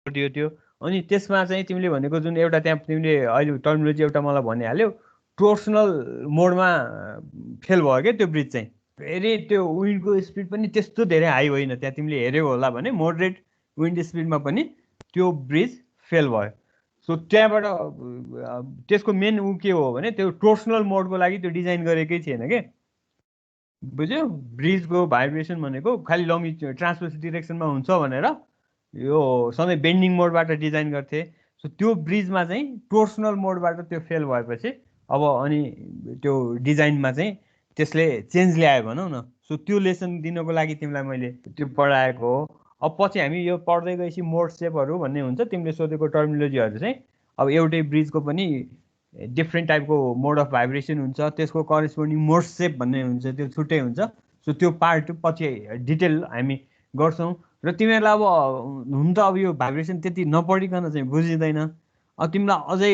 छोडियो त्यो अनि त्यसमा चाहिँ तिमीले भनेको जुन एउटा त्यहाँ तिमीले अहिले टर्मिनोलोजी एउटा मलाई भनिहाल्यौ टोर्सनल मोडमा फेल भयो क्या त्यो ब्रिज चाहिँ फेरि त्यो विन्डको स्पिड पनि त्यस्तो धेरै हाई होइन त्यहाँ तिमीले हेऱ्यौ होला भने मोडरेट विन्ड स्पिडमा पनि त्यो ब्रिज फेल भयो सो त्यहाँबाट त्यसको मेन ऊ के हो भने त्यो टोर्सनल मोडको लागि त्यो डिजाइन गरेकै थिएन के बुझ्यौ ब्रिजको भाइब्रेसन भनेको खालि लङ ट्रान्सभर्स डिरेक्सनमा हुन्छ भनेर यो सधैँ बेन्डिङ मोडबाट डिजाइन गर्थे सो त्यो ब्रिजमा चाहिँ टोर्सनल मोडबाट त्यो फेल भएपछि अब अनि त्यो डिजाइनमा चाहिँ त्यसले चेन्ज ल्यायो भनौँ न सो त्यो लेसन दिनको लागि तिमीलाई मैले त्यो पढाएको हो अब पछि हामी यो पढ्दै गएपछि मोड सेपहरू भन्ने हुन्छ तिमीले सोधेको टर्मिनोलोजीहरू चाहिँ अब एउटै ब्रिजको पनि डिफ्रेन्ट टाइपको मोड अफ भाइब्रेसन हुन्छ त्यसको करेस्पोन्डिङ मोड सेप भन्ने हुन्छ त्यो छुट्टै हुन्छ सो त्यो पार्ट पछि डिटेल हामी गर्छौँ र तिमीहरूलाई अब हुन त अब यो भाइब्रेसन त्यति नपढिकन चाहिँ बुझिँदैन अब तिमीलाई अझै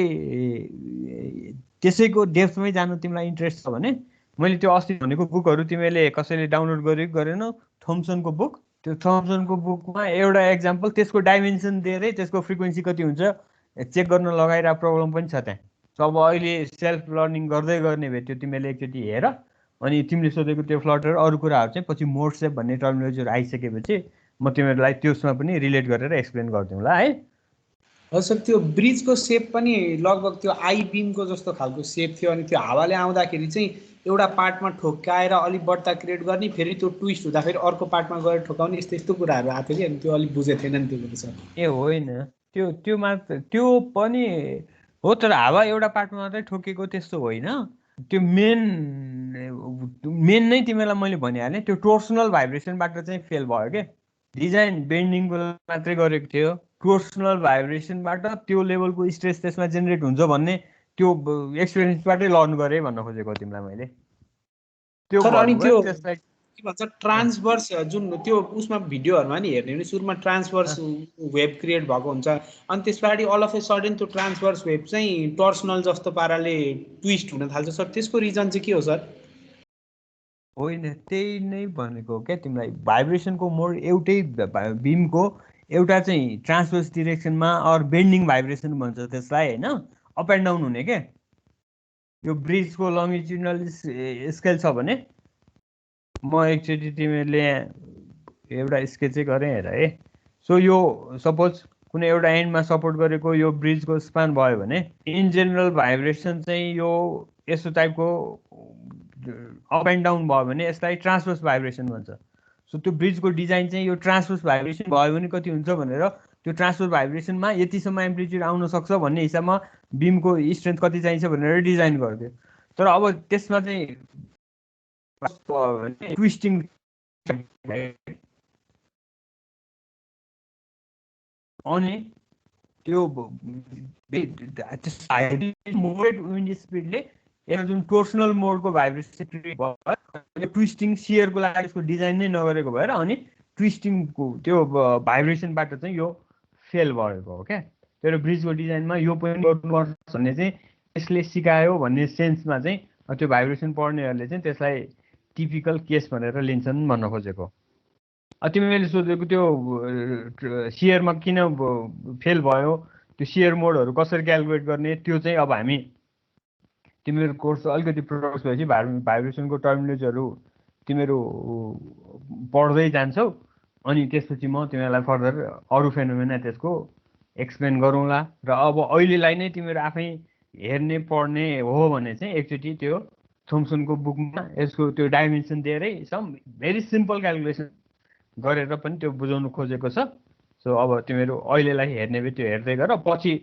त्यसैको डेप्थमै जानु तिमीलाई इन्ट्रेस्ट छ भने मैले त्यो अस्ति भनेको बुकहरू तिमीले कसैले डाउनलोड गरेको गरेनौ थम्सनको बुक त्यो थम्सनको बुकमा एउटा एक्जाम्पल त्यसको डाइमेन्सन दिएरै त्यसको फ्रिक्वेन्सी कति हुन्छ चेक गर्न लगाइरहेको प्रब्लम पनि छ त्यहाँ सो अब अहिले सेल्फ लर्निङ गर्दै गर्ने भए त्यो तिमीले एकचोटि हेर अनि तिमीले सोधेको त्यो फ्लटर अरू कुराहरू चाहिँ पछि मोड सेप भन्ने टर्मिनोलोजीहरू आइसकेपछि म तिमीहरूलाई त्यसमा पनि रिलेट गरेर एक्सप्लेन गरिदिउँला है हजुर त्यो ब्रिजको सेप पनि लगभग त्यो आई बिमको जस्तो खालको सेप थियो अनि त्यो हावाले आउँदाखेरि चाहिँ एउटा पार्टमा ठोक्काएर अलिक बढ्ता क्रिएट गर्ने फेरि त्यो ट्विस्ट हुँदा फेरि अर्को पार्टमा गएर ठोकाउने यस्तो यस्तो कुराहरू आएको थियो कि अनि त्यो अलिक बुझेको थिएन नि त्यो कुरो सर ए होइन त्यो मात्र त्यो पनि हो तर हावा एउटा पार्टमा मात्रै ठोकेको त्यस्तो होइन त्यो मेन नै तिमीलाई मैले भनिहालेँ त्यो टोर्सनल भाइब्रेसनबाट चाहिँ फेल भयो क्या डिजाइन बेन्डिङको मात्रै गरेको थियो टोर्सनल भाइब्रेसनबाट त्यो लेभलको स्ट्रेस त्यसमा जेनेरेट हुन्छ भन्ने त्यो एक्सपिरियन्सबाटै लर्न गरेँ भन्न खोजेको तिमीलाई मैले त्यो त्यसलाई के भन्छ ट्रान्सभर्स जुन त्यो उसमा भिडियोहरूमा नि हेर्ने भने सुरुमा ट्रान्सभर्स वेब क्रिएट भएको हुन्छ अनि त्यस पछाडि अल अफ ए सडन त्यो ट्रान्सभर्स वेब चाहिँ टर्सनल जस्तो पाराले ट्विस्ट हुन थाल्छ सर त्यसको रिजन चाहिँ के हो सर होइन त्यही नै भनेको क्या तिमीलाई भाइब्रेसनको मोड एउटै बिमको एउटा चाहिँ ट्रान्सभर्स डिरेक्सनमा अर बेन्डिङ भाइब्रेसन भन्छ त्यसलाई होइन अप एन्ड डाउन हुने क्या यो ब्रिजको लङ्गिट्युडनल स्केल छ भने म एकचोटि तिमीहरूले एउटा स्केचै गरेँ हेर है सो यो सपोज कुनै एउटा एन्डमा सपोर्ट गरेको यो ब्रिजको स्पान भयो भने इन जेनरल भाइब्रेसन चाहिँ यो यस्तो टाइपको अप एन्ड डाउन भयो भने यसलाई ट्रान्सभर्स भाइब्रेसन भन्छ सो त्यो ब्रिजको डिजाइन चाहिँ यो ट्रान्सभर्स भाइब्रेसन भयो भने कति हुन्छ भनेर त्यो ट्रान्सभर्स भाइब्रेसनमा यतिसम्म एम्प्लिट्युड आउन सक्छ भन्ने हिसाबमा बिमको स्ट्रेन्थ कति चाहिन्छ भनेर डिजाइन गरिदियो तर अब त्यसमा चाहिँ ट्विस्टिङ अनि त्यो मोड विन्ड स्पिडले एउटा जुन टोर्सनल मोडको भाइब्रेसन भयो ट्विस्टिङ सियरको लागि यसको डिजाइन नै नगरेको भएर अनि ट्विस्टिङको त्यो भाइब्रेसनबाट चाहिँ यो फेल भएको हो क्या त्यो ब्रिजको डिजाइनमा यो पनि गर्नुपर्छ भन्ने चाहिँ यसले सिकायो भन्ने सेन्समा चाहिँ त्यो भाइब्रेसन पढ्नेहरूले चाहिँ त्यसलाई टिपिकल केस भनेर लिन्छन् भन्न खोजेको तिमीले सोधेको त्यो सियरमा किन फेल भयो त्यो सियर मोडहरू कसरी क्यालकुलेट गर्ने त्यो चाहिँ अब हामी तिमीहरू कोर्स अलिकति प्रोग्रेस भएपछि भाइब्रेसनको टर्मिनोलोजीहरू तिमीहरू पढ्दै जान्छौ अनि त्यसपछि म तिमीहरूलाई फर्दर अरू फेनोमेना त्यसको एक्सप्लेन गरौँला र अब अहिलेलाई नै तिमीहरू आफै हेर्ने पढ्ने हो भने चाहिँ एकचोटि त्यो थोम्सनको बुकमा यसको त्यो डाइमेन्सन दिएरै सम भेरी सिम्पल क्यालकुलेसन गरेर पनि त्यो बुझाउनु खोजेको छ सो अब तिमीहरू अहिलेलाई हेर्ने भए त्यो हेर्दै गर पछि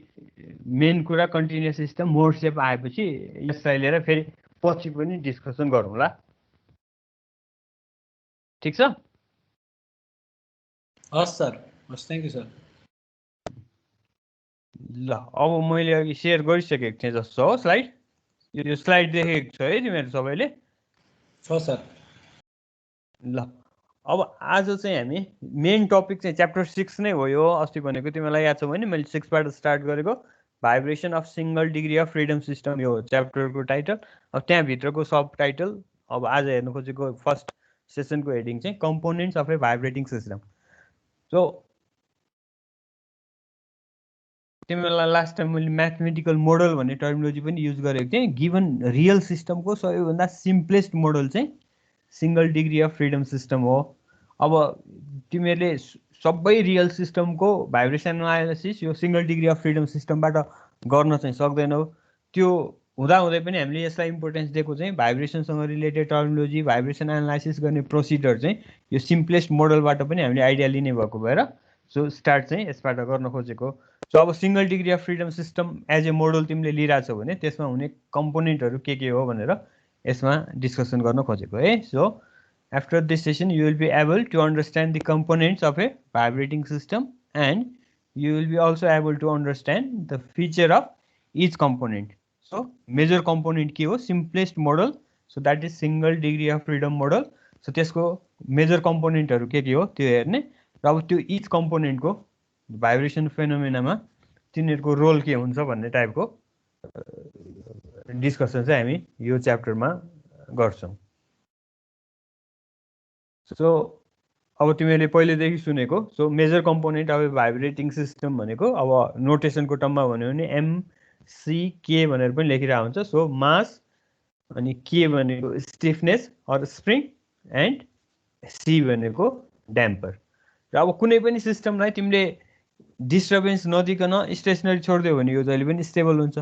मेन कुरा कन्टिन्युस सिस्टम मोड सेप आएपछि यसलाई लिएर फेरि पछि पनि डिस्कसन गरौँला ठिक छ हस् सर हस् थ्याङ्क यू सर ल अब मैले अघि सेयर गरिसकेको थिएँ जस्तो हो स्लाइड यो स्लाइड देखेको छ है तिमीहरू सबैले छ सर ल अब आज चाहिँ हामी मेन टपिक चाहिँ च्याप्टर 6 नै हो यो अस्ति भनेको तिमीलाई याद छ भने मैले 6बाट स्टार्ट गरेको vibration of single degree of freedom system यो च्याप्टरको टाइटल अब त्यहाँभित्रको सब टाइटल अब आज हेर्नु खोजेको फर्स्ट सेसनको हेडिङ चाहिँ components of a vibrating system so तिमीलाई लास्ट टाइम मैले म्याथमेटिकल मोडल भन्ने टर्मिनोलोजी पनि युज गरेको थिएँ। गिभन रियल सिस्टमको सबैभन्दा सिम्पलेस्ट मोडल चाहिँ single degree of freedom system हो। अब तिमीहरूले सबै रियल सिस्टमको भाइब्रेसन एनालाइसिस यो सिंगल डिग्री अफ फ्रिडम सिस्टमबाट गर्न चाहिँ सक्दैनौ। त्यो हुँदाहुँदै पनि हामीले यसलाई इम्पोर्टेन्स दिएको चाहिँ भाइब्रेसनसँग रिलेटेड टर्मिनोलोजी, भाइब्रेसन एनालाइसिस गर्ने प्रोसिडर चाहिँ यो सिम्पलेस्ट मोडलबाट पनि हामीले आइडिया लिने भएको भएर सो स्टार्ट चाहिँ यसबाट गर्न खोजेको। सो अब single degree of freedom system as a model तिमीले लिइरहेछौ भने त्यसमा हुने कम्पोनेन्टहरू के हो भनेर यसमा डिस्कसन गर्न खोजेको है। So after this session you will be able to understand the components of a vibrating system and you will be also able to understand the feature of each component. So major component के हो? Simplest model, so that is single degree of freedom model. So त्यसको major कम्पोनेन्टहरू के हो त्यो हेर्ने र अब त्यो इच कम्पोनेन्टको भाइब्रेसन फेनोमेनामा तिनीहरूको रोल के हुन्छ भन्ने टाइपको डिस्कसन चाहिँ हामी यो च्याप्टरमा गर्छौँ। सो अब तिमीहरूले पहिलेदेखि सुनेको so major component of a vibrating system भनेको अब नोटेसनको टर्ममा भन्यो भने MCK भनेर पनि लेखिरहेको हुन्छ। सो मास अनि के भनेको stiffness or spring and C भनेको ड्याम्पर। र अब कुनै पनि सिस्टमलाई तिमीले डिस्टर्बेन्स नदिकन स्टेसनरी छोडिदियो भने यो जहिले पनि स्टेबल हुन्छ।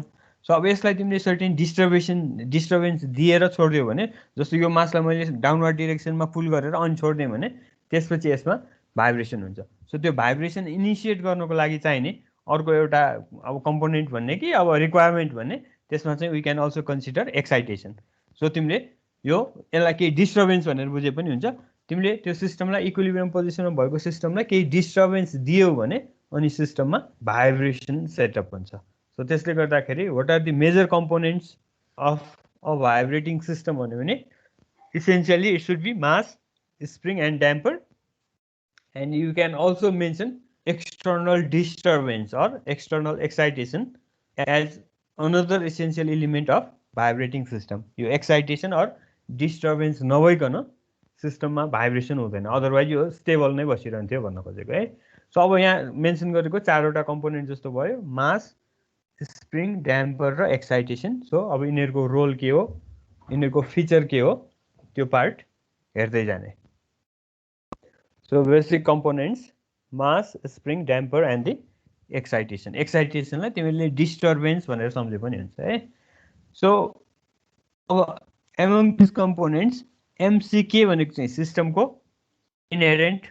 सो अब यसलाई तिमीले सर्टेन डिस्टर्बेन्स दिएर छोडिदियो भने, जस्तो यो मासलाई मैले डाउनवर्ड डिरेक्सनमा पुल गरेर अनि छोडिदिएँ भने त्यसपछि यसमा भाइब्रेसन हुन्छ। सो त्यो भाइब्रेसन इनिसिएट गर्नको लागि चाहिने अर्को एउटा अब कम्पोनेन्ट भन्ने कि अब रिक्वायरमेन्ट भन्ने त्यसमा चाहिँ we can also consider excitation. So तिमीले यसलाई केही डिस्टर्बेन्स भनेर बुझे पनि हुन्छ। तिमीले त्यो सिस्टमलाई इक्विलिब्रियम पोजिसनमा भएको सिस्टमलाई केही डिस्टर्बेन्स दियौ भने अनि सिस्टममा भाइब्रेसन सेटअप हुन्छ। सो त्यसले गर्दाखेरि what are the major components of a vibrating system भन्यो भने essentially it should be mass, spring and damper and you can also mention external disturbance or external excitation as another essential element of vibrating system. यो excitation or disturbance नभइकन सिस्टममा vibration हुँदैन, otherwise यो stable नै बसिरहन्थ्यो भन्न खोजेको है। So अब यहाँ मेन्सन गरेको चारवटा कम्पोनेन्ट जस्तो भयो, मास, स्प्रिङ, ड्याम्पर र एक्साइटेसन। सो अब यिनीहरूको रोल के हो, यिनीहरूको फिचर के हो, त्यो पार्ट हेर्दै जाने। So basic components mass, spring, damper and the excitation. एक्साइटेसनलाई तिमीले डिस्टर्बेन्स भनेर सम्झे पनि हुन्छ है। सो अब एमङ दिस कम्पोनेन्ट्स MCK भनेको चाहिँ सिस्टमको इनहेरेन्ट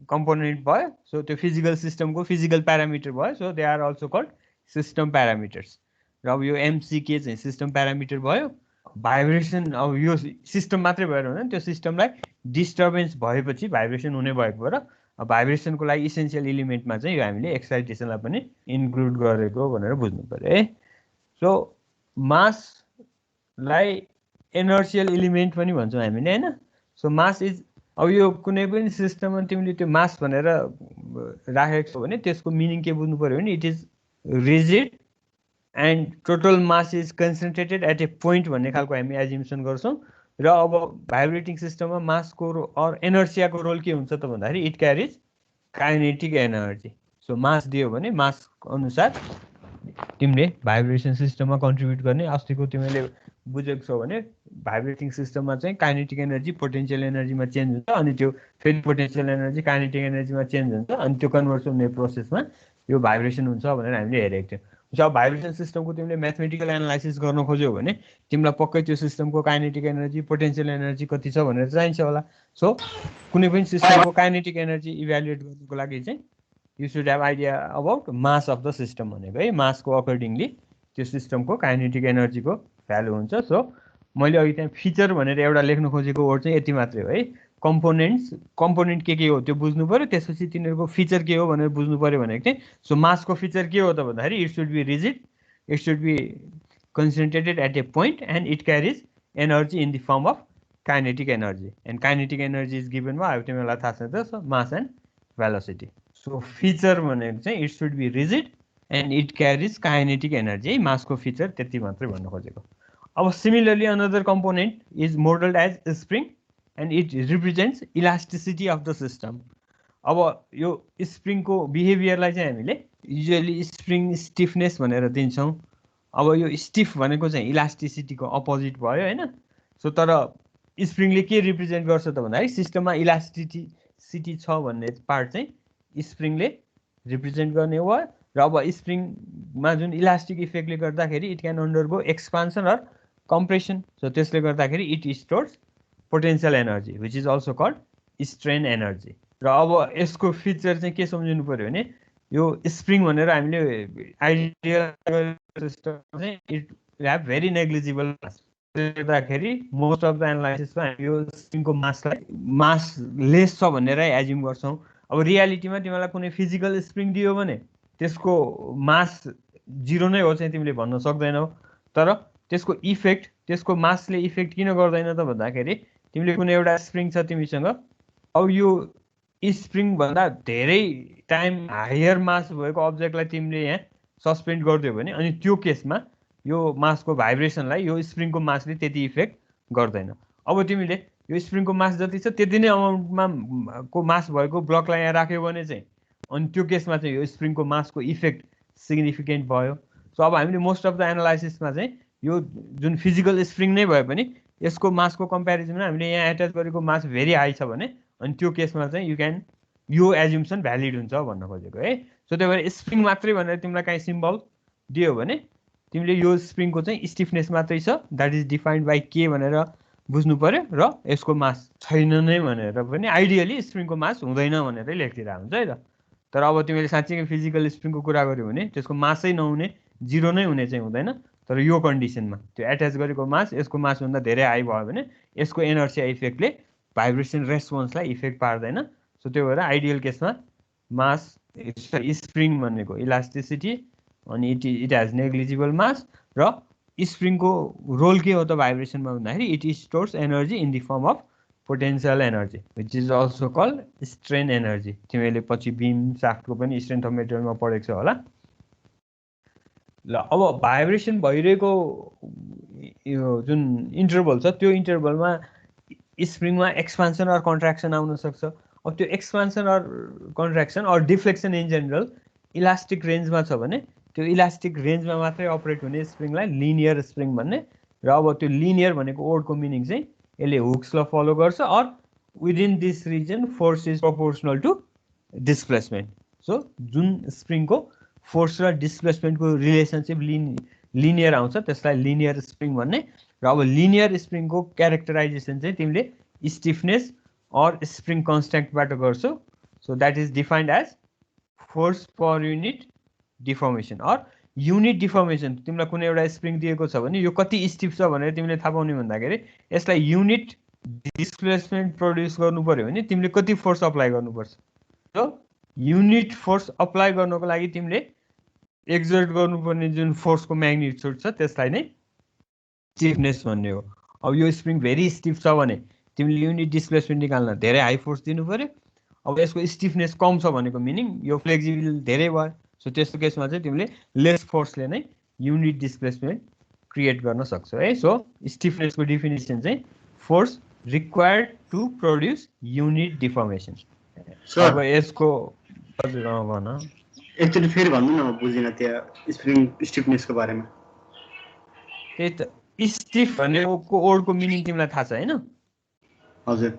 कम्पोनेन्ट भयो। सो त्यो फिजिकल सिस्टमको फिजिकल प्यारामिटर भयो। So they are also called system parameters. र अब यो MCK चाहिँ सिस्टम प्यारामिटर भयो। भाइब्रेसन अब यो सिस्टम मात्रै भएर हुँदैन, त्यो सिस्टमलाई डिस्टर्बेन्स भएपछि भाइब्रेसन हुने भएको भएर भाइब्रेसनको लागि इसेन्सियल एलिमेन्टमा चाहिँ यो हामीले एक्साइटेसनलाई पनि इन्क्लुड गरेको भनेर बुझ्नु पर्यो है। सो मासलाई इनर्सियल एलिमेन्ट पनि भन्छौँ हामीले हैन। सो मास इज अब यो कुनै पनि सिस्टममा तिमीले त्यो मास भनेर राखेको छौ भने त्यसको मिनिङ के बुझ्नु पर्यो भने it is rigid and total mass is concentrated at a point भन्ने खालको हामी एज्युम्सन गर्छौँ। र अब भाइब्रेटिङ सिस्टममा मासको अर इनर्सियाको रोल के हुन्छ त भन्दाखेरि it carries kinetic energy. So mass दियो भने मास अनुसार तिमीले भाइब्रेसन सिस्टममा कन्ट्रिब्युट गर्ने। अस्तिको तिमीले बुझेको छौ भने भाइब्रेटिङ सिस्टममा चाहिँ काइनेटिक एनर्जी पोटेन्सियल एनर्जीमा चेन्ज हुन्छ अनि त्यो फेरि पोटेन्सियल एनर्जी काइनेटिक एनर्जीमा चेन्ज हुन्छ अनि त्यो कन्भर्सन हुने प्रोसेसमा यो भाइब्रेसन हुन्छ भनेर हामीले हेरेको थियौँ। सो अब भाइब्रेसन सिस्टमको तिमीले म्याथमेटिकल एनालाइसिस गर्न खोज्यौ भने तिमीलाई पक्कै त्यो सिस्टमको काइनेटिक एनर्जी पोटेन्सियल एनर्जी कति छ भनेर चाहिन्छ होला। सो कुनै पनि सिस्टमको काइनेटिक एनर्जी इभ्यालुएट गर्नुको लागि चाहिँ you should have idea about mass of the system भनेको है। मासको अकर्डिङली त्यो सिस्टमको काइनेटिक एनर्जीको भ्यालु हुन्छ। सो मैले अघि त्यहाँ फिचर भनेर एउटा लेख्न खोजेको वर्ड चाहिँ यति मात्रै हो है। कम्पोनेन्ट के हो त्यो बुझ्नु पर्यो, त्यसपछि तिनीहरूको फिचर के हो भनेर बुझ्नु पर्यो भनेको चाहिँ। सो मासको फिचर के हो त भन्दाखेरि it should be rigid, it should be concentrated at a point and it carries energy in the form of kinetic energy and kinetic energy is given वा अब तिमीलाई थाहा छ त mass and velocity. So feature भनेको चाहिँ it should be rigid and it carries kinetic energy है। मासको फिचर त्यति मात्रै भन्न खोजेको। अब similarly another component is modelled as spring and it represents elasticity of the system. अब यो स्प्रिङको बिहेभियरलाई चाहिँ हामीले युजुअली स्प्रिङ स्टिफनेस भनेर दिन्छौँ। अब यो स्टिफ भनेको चाहिँ इलास्टिसिटीको अपोजिट भयो होइन। सो तर स्प्रिङले के रिप्रेजेन्ट गर्छ त भन्दाखेरि सिस्टममा इलास्टिसिटी छ भन्ने पार्ट चाहिँ स्प्रिङले रिप्रेजेन्ट गर्ने हो। र अब स्प्रिङमा जुन इलास्टिक इफेक्टले गर्दाखेरि it can undergo expansion or compression. So त्यसले गर्दाखेरि it stores potential energy which is also called strain energy. र अब यसको फिचर चाहिँ के सम्झिनु पऱ्यो भने यो स्प्रिङ भनेर हामीले आइडियल सिस्टम चाहिँ it have very negligible mass. त्यसले गर्दाखेरि मोस्ट अफ द एनालाइसिसमा हामी यो स्प्रिङको मासलाई मास लेस छ भनेरै एज्युम गर्छौँ। अब रियालिटीमा तिमीलाई कुनै फिजिकल स्प्रिङ दियो भने त्यसको मास 0 नै हो चाहिँ तिमीले भन्न सक्दैनौ। तर त्यसको इफेक्ट त्यसको मासले इफेक्ट किन गर्दैन त भन्दाखेरि तिमीले कुनै एउटा स्प्रिङ छ तिमीसँग, अब यो स्प्रिङ भन्दा धेरै टाइम हायर मास भएको अब्जेक्टलाई तिमीले यहाँ सस्पेन्ड गरिदियो भने अनि त्यो केसमा यो मासको भाइब्रेसनलाई यो स्प्रिङको मासले त्यति इफेक्ट गर्दैन। अब तिमीले यो स्प्रिङको मास जति छ त्यति नै अमाउन्टमा को मास भएको ब्लकलाई यहाँ राख्यो भने चाहिँ अनि त्यो केसमा चाहिँ यो स्प्रिङको मासको इफेक्ट सिग्निफिकेन्ट भयो। सो अब हामीले मोस्ट अफ द एनालाइसिसमा चाहिँ यो जुन फिजिकल स्प्रिङ नै भए पनि यसको मासको कम्पेरिजनमा हामीले यहाँ एट्याच गरेको मास भेरी हाई छ भने अनि त्यो केसमा चाहिँ यु क्यान यो एज्युम्सन भ्यालिड हुन्छ भन्न खोजेको है। सो त्यही भएर स्प्रिङ मात्रै भनेर तिमीलाई काहीँ सिम्बल दियो भने तिमीले यो स्प्रिङको चाहिँ स्टिफनेस मात्रै छ द्याट इज डिफाइन्ड बाई के भनेर बुझ्नु पर्यो र यसको मास छैन नै भनेर पनि आइडियली स्प्रिङको मास हुँदैन भनेरै लेखिदिएर हुन्छ है त। तर अब तिमीले साँच्चै फिजिकल स्प्रिङको कुरा गर्यो भने त्यसको मासै नहुने 0 नै हुने चाहिँ हुँदैन। तर यो कन्डिसनमा त्यो एट्याच गरेको मास यसको मासभन्दा धेरै हाई भयो भने यसको इनर्सिया इफेक्टले भाइब्रेसन रेस्पोन्सलाई इफेक्ट पार्दैन। सो त्यो भएर आइडियल केसमा मास स्प्रिङ भनेको इलास्टिसिटी अनि इट हेज नेग्लिजिबल मास र स्प्रिङको रोल के हो त भाइब्रेसनमा भन्दाखेरि it stores energy in the form of potential energy which is also called strain energy. तिमीले पछि बिम साफ्टको पनि स्ट्रेन्थ अफ मेटेरियलमा पढेको छ होला। ल अब भाइब्रेसन भइरहेको यो जुन इन्टरभल छ त्यो इन्टरभलमा स्प्रिङमा एक्सपान्सन अर कन्ट्र्याक्सन आउन सक्छ। अब त्यो expansion or contraction or deflection in general elastic रेन्जमा छ भने त्यो इलास्टिक रेन्जमा मात्रै अपरेट हुने स्प्रिङलाई लिनियर स्प्रिङ भन्ने। र अब त्यो लिनियर भनेको वर्डको मिनिङ चाहिँ यसले हुक्स ल फलो गर्छ or within this region force is proportional to displacement. So जुन स्प्रिङको फोर्स र डिस्प्लेसमेन्टको रिलेसनसिप लिनियर आउँछ त्यसलाई लिनियर स्प्रिङ भन्ने। र अब लिनियर स्प्रिङको क्यारेक्टराइजेसन चाहिँ तिमीले स्टिफनेस अर स्प्रिङ कन्स्ट्यान्टबाट गर्छौ। So that is defined as force per unit deformation or unit deformation. तिमीलाई कुनै एउटा स्प्रिङ दिएको छ भने यो कति स्टिफ छ भनेर तिमीले थाहा पाउने भन्दाखेरि यसलाई युनिट डिस्प्लेसमेन्ट प्रड्युस गर्नु पर्यो भने तिमीले कति फोर्स अप्लाई गर्नुपर्छ। सो युनिट फोर्स अप्लाई गर्नको लागि तिमीले एक्जर्ट गर्नुपर्ने जुन फोर्सको म्याग्निट्युड छ त्यसलाई नै स्टिफनेस भन्ने हो। अब यो स्प्रिङ भेरी स्टिफ छ भने तिमीले युनिट डिस्प्लेसमेन्ट निकाल्न धेरै हाई फोर्स दिनु पर्यो। अब यसको स्टिफनेस कम छ भनेको मिनिङ यो फ्लेक्सिबल धेरै भयो। सो त्यस्तो केसमा चाहिँ तिमीले लेस फोर्सले नै युनिट डिस्प्लेसमेन्ट क्रिएट गर्न सक्छौ है। सो स्टिफनेसको डिफिनेसन चाहिँ force required to produce unit deformation. अब यसको हजुर भन एकचोटि फेरि भन्नु न, बुझिन त्यो स्प्रिङ स्टिफनेसको बारेमा। त्यही त स्टिफ भनेको वर्डको मिनिङ तिमीलाई थाहा छ हैन? हजुर,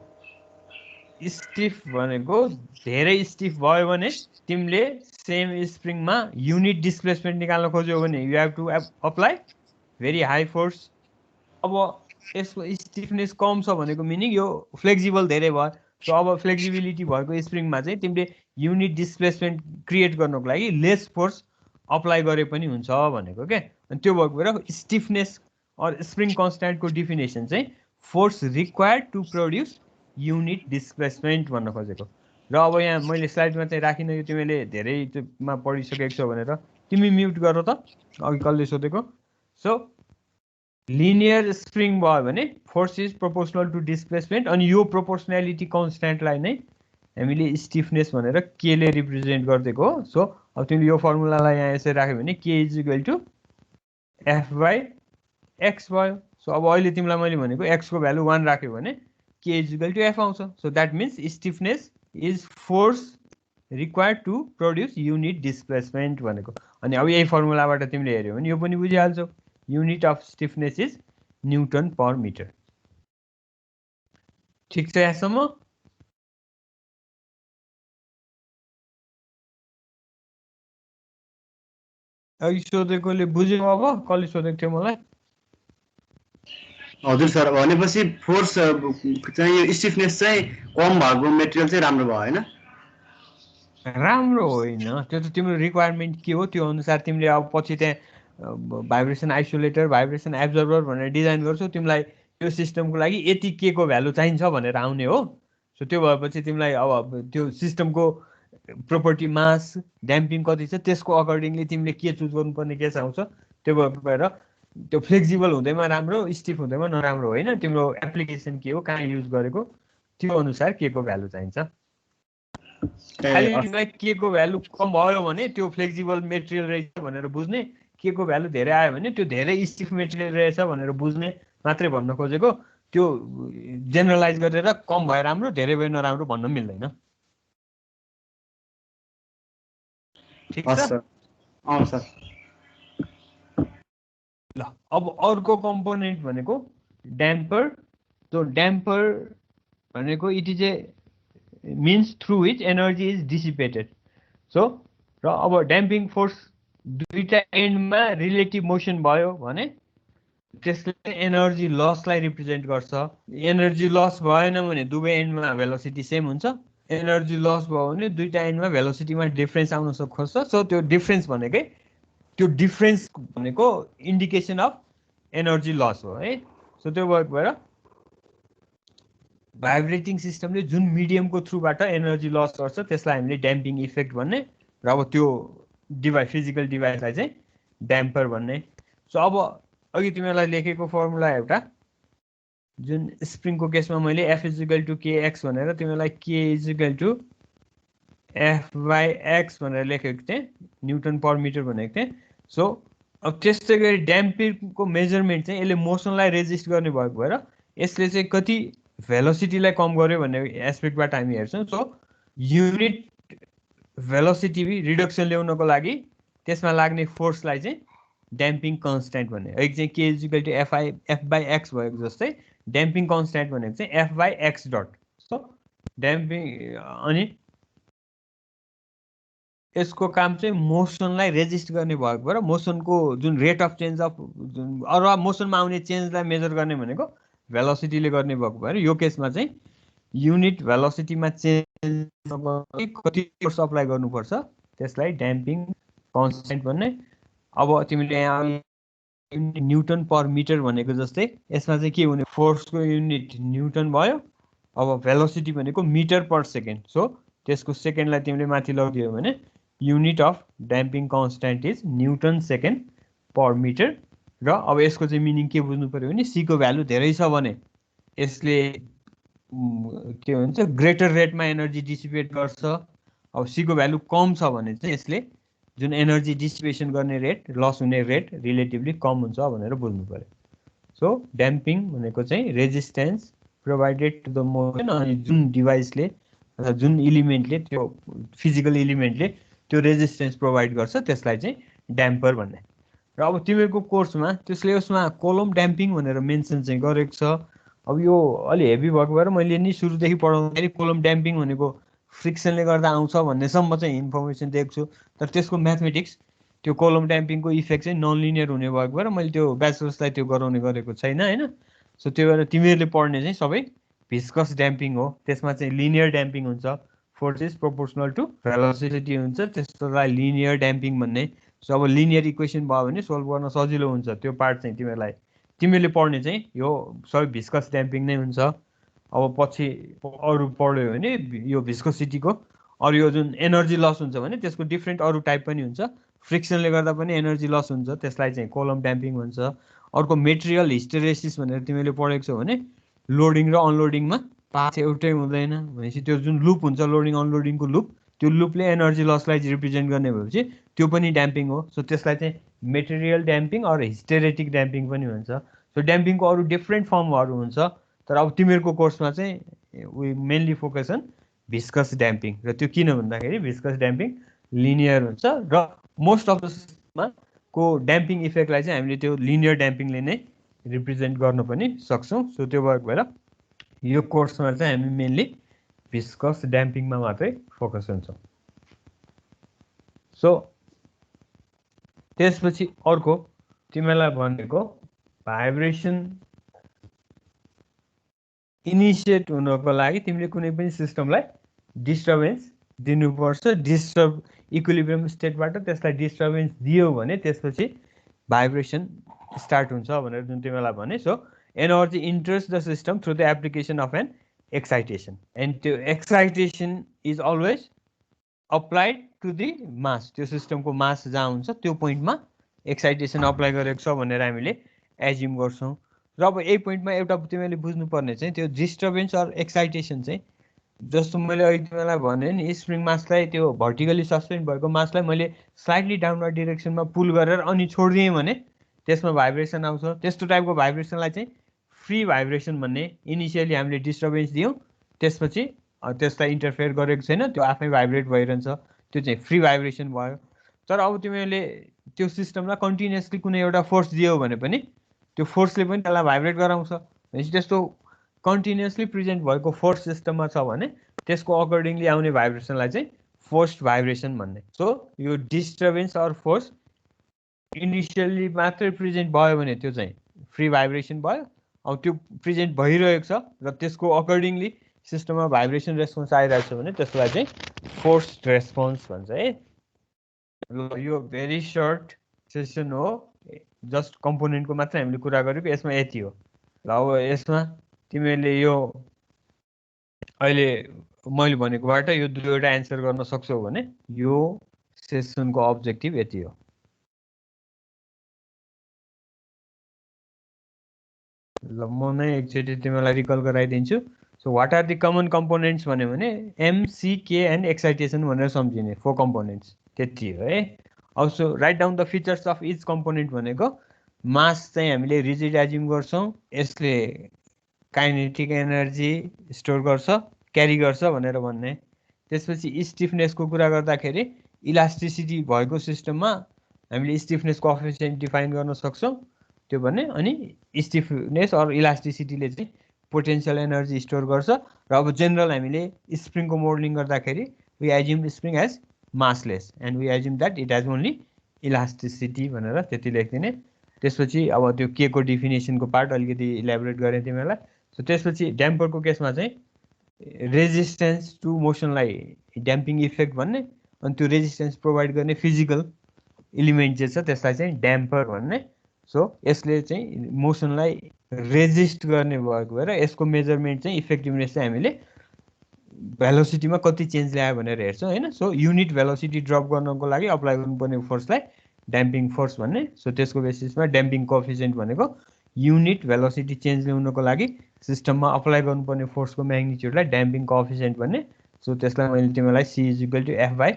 स्टिफ भनेको धेरै स्टिफ भयो भने तिमीले सेम स्प्रिङमा युनिट डिस्प्लेसमेन्ट निकाल्न खोज्यौ भने you have to apply very high force. अब यसको स्टिफनेस कम छ भनेको मिनिङ यो फ्लेक्सिबल धेरै भयो। सो अब फ्लेक्सिबिलिटी भएको स्प्रिङमा चाहिँ तिमीले युनिट डिस्प्लेसमेन्ट क्रिएट गर्नको लागि लेस फोर्स अप्लाई गरे पनि हुन्छ भनेको क्या। अनि त्यो भएको भएर स्टिफनेस अर स्प्रिङ कन्स्ट्यान्टको डिफिनेसन चाहिँ force required to produce unit displacement भन्न खोजेको। र अब यहाँ मैले स्लाइडमा चाहिँ राखिनँ, यो तिमीले धेरैमा पढिसकेको छौ भनेर तिमी म्युट गर त, अघि कसले सोधेको। सो लिनियर स्प्रिङ भयो भने force is proportional to displacement अनि यो प्रोपोर्सनालिटी कन्स्ट्यान्टलाई नै हामीले स्टिफनेस भनेर केले रिप्रेजेन्ट गरिदिएको हो। सो अब तिमीले यो फर्मुलालाई यहाँ यसरी राख्यो भने K is equal to F by X भयो। सो अब अहिले तिमीलाई मैले भनेको एक्सको भ्यालु 1 राख्यो भने K is equal to F आउँछ। So that means stiffness is force required to produce unit displacement भनेको। अनि अब यही फर्मुलाबाट तिमीले हेऱ्यौ भने यो पनि बुझिहाल्छौ, unit of stiffness is newton per metre. ठिक छ यहाँसम्म? अघि सोधेकोले बुझ्यो? अब कसले सोधेको थियो मलाई? हजुर सर, भनेपछि फोर्स चाहिँ यो स्टिफनेस चाहिँ कम भएको मेटेरियल चाहिँ राम्रो भयो हैन? राम्रो होइन, त्यो त तिम्रो रिक्वायरमेन्ट के हो त्यो अनुसार तिमीले अब पछि त्यहाँ भाइब्रेसन आइसोलेटर, भाइब्रेसन एब्जर्भर भनेर डिजाइन गर्छौ। तिमीलाई त्यो सिस्टमको लागि यति के को भ्यालु चाहिन्छ भनेर आउने हो। सो त्यो भएपछि तिमीलाई अब त्यो सिस्टमको प्रोपर्टी, मास, ड्याम्पिङ कति छ त्यसको अकर्डिङली तिमीले के चुज गर्नुपर्ने के आउँछ। त्यो भएर त्यो फ्लेक्सिबल हुँदैमा राम्रो, स्टिफ हुँदैमा नराम्रो होइन। तिम्रो एप्लिकेसन के हो, कहाँ युज गरेको, त्यो अनुसार के को भ्यालु चाहिन्छ। खालि तिमीलाई के को भ्यालु कम भयो भने त्यो फ्लेक्सिबल मेटेरियल रहेछ भनेर बुझ्ने, के को भ्यालु धेरै आयो भने त्यो धेरै स्टिफ मेटेरियल रहेछ भनेर बुझ्ने मात्रै भन्न खोजेको। त्यो जेनरलाइज गरेर कम भयो राम्रो, धेरै भयो नराम्रो भन्न मिल्दैन। ठिक छ? सर ल अब अर्को कम्पोनेन्ट भनेको ड्याम्पर। त्यो ड्याम्पर भनेको it is a means through which energy is dissipated. So र अब ड्याम्पिङ फोर्स दुईटा एन्डमा रिलेटिभ मोसन भयो भने त्यसले एनर्जी लसलाई रिप्रेजेन्ट गर्छ। एनर्जी लस भएन भने दुवै एन्डमा भेलोसिटी सेम हुन्छ। एनर्जी लस भयो भने दुईटा एन्डमा भेलोसिटीमा डिफरेन्स आउन खोज्छ। सो त्यो डिफरेन्स भनेकै त्यो डिफरेन्स भनेको इन्डिकेसन अफ एनर्जी लस हो है। सो त्यो भएर भाइब्रेटिङ सिस्टमले जुन मिडियमको थ्रुबाट एनर्जी लस गर्छ त्यसलाई हामीले ड्याम्पिङ इफेक्ट भन्ने, र अब त्यो डिभाइस, फिजिकल डिभाइसलाई चाहिँ ड्याम्पर भन्ने। सो अब अघि तिमीलाई लेखेको फर्मुला एउटा जुन स्प्रिङको केसमा मैले F is equal to K X भनेर तिमीलाई K is equal to F by X भनेर लेखेको थिएँ, न्युटन पर मिटर भनेको थिएँ। सो अब त्यस्तै गरी ड्याम्पिङको मेजरमेन्ट चाहिँ यसले मोसनलाई रेजिस्ट गर्ने भएको भएर यसले चाहिँ कति भेलोसिटीलाई कम गर्यो भन्ने एस्पेक्टबाट हामी हेर्छौँ। सो युनिट भेलोसिटी रिडक्सन ल्याउनको लागि त्यसमा लाग्ने फोर्सलाई चाहिँ ड्याम्पिङ कन्सट्यान्ट भन्ने। एक चाहिँ के is equal to F by X भएको जस्तै ड्याम्पिङ कन्सट्यान्ट भनेको चाहिँ F by X dot. So damping अनि यसको काम चाहिँ मोसनलाई रेजिस्ट गर्ने भएको भएर मोसनको जुन रेट अफ चेन्ज अफ जुन अथवा मोसनमा आउने चेन्जलाई मेजर गर्ने भनेको भेलोसिटीले गर्ने भएको भएर यो केसमा चाहिँ युनिट भेलोसिटीमा चेन्ज कति फोर्स अप्लाई गर्नुपर्छ त्यसलाई ड्याम्पिङ कन्सट्यान्ट भन्ने। अब तिमीले यहाँ न्युटन पर मिटर भनेको जस्तै यसमा चाहिँ के हुने, फोर्सको युनिट न्युटन भयो। अब भेलोसिटी भनेको मिटर पर सेकेन्ड। सो त्यसको सेकेन्डलाई तिमीले माथि लगिदियो भने unit of damping constant is newton second per metre. र अब यसको चाहिँ मिनिङ के बुझ्नु पर्यो भने सीको भ्यालु धेरै छ भने यसले के भन्छ ग्रेटर रेटमा एनर्जी डिसिपेट गर्छ। अब सीको भ्यालु कम छ भने चाहिँ यसले जुन एनर्जी डिसिपेसन गर्ने रेट, लस हुने रेट रिलेटिभली कम हुन्छ भनेर बुझ्नु पर्यो। सो ड्याम्पिङ भनेको चाहिँ resistance provided to the motion. अनि जुन डिभाइसले अथवा जुन इलिमेन्टले, त्यो फिजिकल इलिमेन्टले त्यो रेजिस्टेन्स प्रोभाइड गर्छ त्यसलाई चाहिँ ड्याम्पर भन्ने। र अब तिमीहरूको कोर्समा त्यो सिलेबसमा कोलम ड्याम्पिङ भनेर मेन्सन चाहिँ गरेको छ। अब यो अलि हेभी भएको भएर मैले नि सुरुदेखि पढाउँदाखेरि कोलम ड्याम्पिङ भनेको फ्रिक्सनले गर्दा आउँछ भन्नेसम्म चाहिँ इन्फर्मेसन दिएको छु। तर त्यसको म्याथमेटिक्स, त्यो कोलम ड्याम्पिङको इफेक्ट चाहिँ नन लिनियर हुने भएको भएर मैले त्यो ब्याचलर्सलाई त्यो गराउने गरेको छैन होइन। सो त्यो भएर तिमीहरूले पढ्ने चाहिँ सबै भिस्कस ड्याम्पिङ हो। त्यसमा चाहिँ लिनियर ड्याम्पिङ हुन्छ, force is proportional to velocity हुन्छ, त्यस्तोलाई लिनियर ड्याम्पिङ भन्ने। सो अब लिनियर इक्वेसन भयो भने सोल्भ गर्न सजिलो हुन्छ। त्यो पार्ट चाहिँ तिमीहरूले पढ्ने चाहिँ यो सबै भिस्कस ड्याम्पिङ नै हुन्छ। अब पछि अरू पढ्यो भने यो भिस्कोसिटीको अरू यो जुन एनर्जी लस हुन्छ भने त्यसको डिफ्रेन्ट अरू टाइप पनि हुन्छ। फ्रिक्सनले गर्दा पनि एनर्जी लस हुन्छ, त्यसलाई चाहिँ कोलम ड्याम्पिङ भन्छ। अर्को मेटेरियल हिस्टेरेसिस भनेर तिमीले पढेको छौ भने लोडिङ र अनलोडिङमा पाथ एउटै हुँदैन भनेपछि त्यो जुन लुप हुन्छ लोडिङ अनलोडिङको लुप, त्यो लुपले एनर्जी लसलाई रिप्रेजेन्ट गर्ने भएपछि त्यो पनि ड्याम्पिङ हो। सो त्यसलाई चाहिँ मेटेरियल ड्याम्पिङ अरू हिस्टेरेटिक ड्याम्पिङ पनि भन्छ। सो ड्याम्पिङको अरू डिफ्रेन्ट फर्महरू हुन्छ। तर अब तिमीहरूको कोर्समा चाहिँ we mainly focus on viscous damping र त्यो किन भन्दाखेरि भिस्कस ड्याम्पिङ लिनियर हुन्छ र मोस्ट अफ द सिस्टममा को ड्याम्पिङ इफेक्टलाई चाहिँ हामीले त्यो लिनियर ड्याम्पिङले नै रिप्रेजेन्ट गर्न पनि सक्छौँ। सो त्यो भएर यो कोर्समा चाहिँ हामी मेनली भिस्कस ड्याम्पिङमा मात्रै फोकस हुन्छौँ। सो त्यसपछि अर्को तिमीलाई भनेको भाइब्रेसन इनिसिएट हुनको लागि तिमीले कुनै पनि सिस्टमलाई डिस्टर्बेन्स दिनुपर्छ। डिस्टर्ब इक्विलिब्रियम स्टेटबाट त्यसलाई डिस्टर्बेन्स दियो भने त्यसपछि भाइब्रेसन स्टार्ट हुन्छ भनेर जुन तिमीलाई भने। So energy enters the system through the application of an excitation and त्यो excitation is always applied to the mass. त्यो सिस्टमको मास जहाँ हुन्छ त्यो पोइन्टमा एक्साइटेसन अप्लाई गरेको छ भनेर हामीले एज्युम गर्छौँ। र अब यही पोइन्टमा एउटा तिमीले बुझ्नुपर्ने चाहिँ त्यो डिस्टर्बेन्स अर एक्साइटेसन चाहिँ जस्तो मैले अहिले तिमीलाई भने नि स्प्रिङ मासलाई त्यो भर्टिकली सस्पेन्ड भएको मासलाई मैले स्लाइटली डाउनवर्ड डिरेक्सनमा पुल गरेर अनि छोडिदिएँ भने त्यसमा भाइब्रेसन आउँछ। त्यस्तो टाइपको भाइब्रेसनलाई चाहिँ फ्री भाइब्रेसन भन्ने। इनिसियली हामीले डिस्टर्बेन्स दियौँ त्यसपछि त्यसलाई इन्टरफेयर गरेको छैन त्यो आफै भाइब्रेट भइरहन्छ, त्यो चाहिँ फ्री भाइब्रेसन भयो। तर अब तिमीले त्यो सिस्टमलाई कन्टिन्युसली कुनै एउटा फोर्स दियो भने पनि त्यो फोर्सले पनि त्यसलाई भाइब्रेट गराउँछ। भनेपछि त्यस्तो कन्टिन्युसली प्रेजेन्ट भएको फोर्स सिस्टममा छ भने त्यसको अकर्डिङली आउने भाइब्रेसनलाई चाहिँ फोर्स्ड भाइब्रेसन भन्ने। सो यो डिस्टर्बेन्स अर फोर्स इनिसियली मात्रै प्रेजेन्ट भयो भने त्यो चाहिँ फ्री भाइब्रेसन भयो। अब त्यो प्रेजेन्ट भइरहेको छ र त्यसको अकर्डिङली सिस्टममा भाइब्रेसन रेस्पोन्स आइरहेको छ भने त्यसलाई चाहिँ फोर्स्ड रेस्पोन्स भन्छ है। यो भेरी सर्ट सेसन हो, जस्ट कम्पोनेन्टको मात्रै हामीले कुरा गरेको, यसमा यति हो। ल अब यसमा तिमीले यो अहिले मैले भनेकोबाट यो दुईवटा एन्सर गर्न सक्छौ भने यो सेसनको अब्जेक्टिभ यति हो। ल म नै एकचोटि तिमीलाई रिकल गराइदिन्छु। So what are the common components भन्यो भने एमसिके एन्ड एक्साइटेसन भनेर सम्झिने 4 कम्पोनेन्ट्स त्यति हो है। Also write down the features of each component भनेको मास चाहिँ हामीले रिजिड एज्युम गर्छौँ, यसले काइनेटिक एनर्जी स्टोर गर्छ क्यारी गर्छ भनेर भन्ने। त्यसपछि स्टिफनेसको कुरा गर्दाखेरि इलास्टिसिटी भएको सिस्टममा हामीले स्टिफनेस कोएफिसिएन्ट डिफाइन गर्न सक्छौँ त्यो भन्ने। अनि स्टिफनेस अर इलास्टिसिटीले चाहिँ पोटेन्सियल एनर्जी स्टोर गर्छ। र अब जेनरल हामीले स्प्रिङको मोडलिङ गर्दाखेरि we assume spring as massless and we assume that it has only elasticity भनेर त्यति लेखिदिने। त्यसपछि अब त्यो के को डिफिनेसनको पार्ट अलिकति इलेबोरेट गरेँ तिमीहरूलाई। सो त्यसपछि ड्याम्परको केसमा चाहिँ रेजिस्टेन्स टु मोसनलाई ड्याम्पिङ इफेक्ट भन्ने, अनि त्यो रेजिस्टेन्स प्रोभाइड गर्ने फिजिकल इलिमेन्ट जे छ त्यसलाई चाहिँ ड्याम्पर भन्ने। सो यसले चाहिँ मोसनलाई रेजिस्ट गर्ने भएको भएर यसको मेजरमेन्ट चाहिँ इफेक्टिभनेस चाहिँ हामीले भेलोसिटीमा कति चेन्ज ल्यायो भनेर हेर्छौँ होइन। सो युनिट भेलोसिटी ड्रप गर्नको लागि अप्लाई गर्नुपर्ने फोर्सलाई ड्याम्पिङ फोर्स भन्ने। सो त्यसको बेसिसमा ड्याम्पिङ कोएफिसिएन्ट भनेको युनिट भेलोसिटी चेन्ज ल्याउनको लागि सिस्टममा अप्लाई गर्नुपर्ने फोर्सको म्याग्निट्युडलाई ड्याम्पिङ कोएफिसिएन्ट भन्ने। सो त्यसलाई मैले तिमीलाई C is equal to F by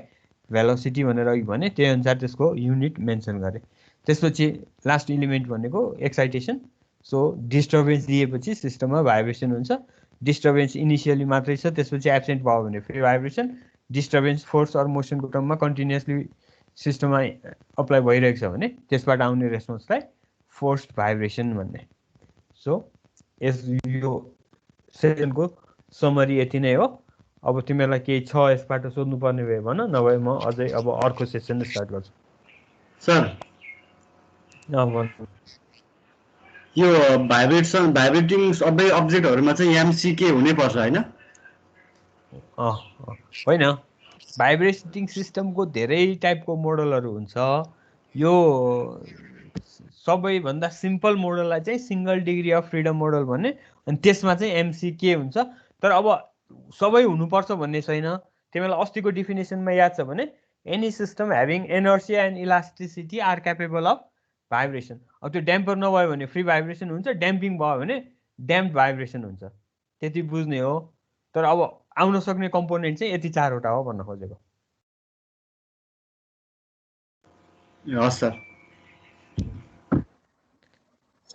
velocity भनेर अघि भने त्यही अनुसार त्यसको युनिट मेन्सन गरेँ। त्यसपछि लास्ट इलिमेन्ट भनेको एक्साइटेसन। सो डिस्टर्बेन्स दिएपछि सिस्टममा भाइब्रेसन हुन्छ। डिस्टर्बेन्स इनिसियली मात्रै छ त्यसपछि एब्सेन्ट भयो भने free vibration. Disturbance force or मोसनको टर्ममा कन्टिन्युसली सिस्टममा अप्लाई भइरहेको छ भने त्यसबाट आउने रेस्पोन्सलाई फोर्स्ड भाइब्रेसन भन्ने। सो यो सेसनको समरी यति नै हो। अब तिमीहरूलाई केही छ यसबाट सोध्नुपर्ने भयो भन, नभए म अझै अब अर्को सेसन स्टार्ट गर्छु। सर यो भाइब्रेटिङ सबै अब्जेक्टहरूमा चाहिँ एमसिके हुनैपर्छ होइन? होइन, भाइब्रेटिङ सिस्टमको धेरै टाइपको मोडलहरू हुन्छ। यो सबैभन्दा सिम्पल मोडललाई चाहिँ single degree of freedom model भन्ने, अनि त्यसमा चाहिँ एमसिके हुन्छ। तर अब सबै हुनुपर्छ भन्ने छैन। तिमीलाई अस्तिको डिफिनेसनमा याद छ भने any system having inertia and elasticity are capable of vibration. अब त्यो ड्याम्पर नभयो भने फ्री भाइब्रेसन हुन्छ, ड्याम्पिङ भयो भने ड्याम्प भाइब्रेसन हुन्छ, त्यति बुझ्ने हो। तर अब आउन सक्ने कम्पोनेन्ट चाहिँ यति 4वटा हो भन्न खोजेको। हस् सर।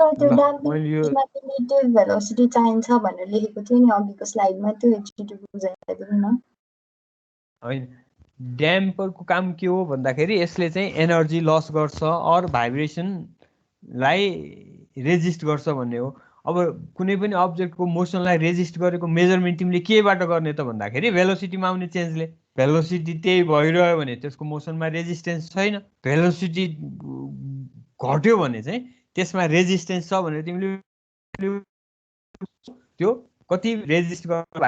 सर त्यो ल ड्याम्पिङ मैले यो रिलेटिभ भेलोसिटी चाहिन्छ भनेर लेखेको थियो नि अघिको स्लाइडमा, त्यो एकचोटि बुझाइदिनु न। होइन, ड्याम्परको काम के हो भन्दाखेरि यसले चाहिँ एनर्जी लस गर्छ अर भाइब्रेसनलाई रेजिस्ट गर्छ भन्ने हो। अब कुनै पनि अब्जेक्टको मोसनलाई रेजिस्ट गरेको मेजरमेन्ट तिमीले केबाट गर्ने त भन्दाखेरि भेलोसिटीमा आउने चेन्जले। भेलोसिटी त्यही भइरह्यो भने त्यसको मोसनमा रेजिस्टेन्स छैन, भेलोसिटी घट्यो भने चाहिँ त्यसमा रेजिस्टेन्स छ भनेर तिमीले त्यो कति रेजिस्ट गर्नु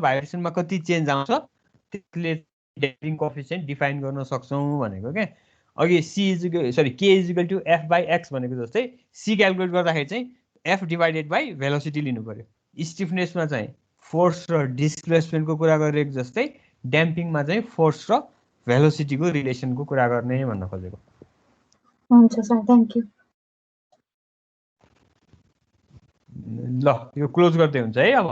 भाइब्रेसनमा कति चेन्ज आउँछ त्यसले ड्याम्पिङ कोएफिसिएन्ट डिफाइन गर्न सक्छौँ भनेको क्या। अघि K is equal to F by X भनेको जस्तै सी क्यालकुलेट गर्दाखेरि चाहिँ एफ डिभाइडेड बाई भेलोसिटी लिनु पर्यो। स्टिफनेसमा चाहिँ फोर्स र डिस्प्लेसमेन्टको कुरा गरेको जस्तै ड्याम्पिङमा चाहिँ फोर्स र भेलोसिटीको रिलेसनको कुरा गर्ने भन्न खोजेको। हुन्छ सर, थ्याङ्क यू। ल यो क्लोज गर्दै हुन्छ है अब।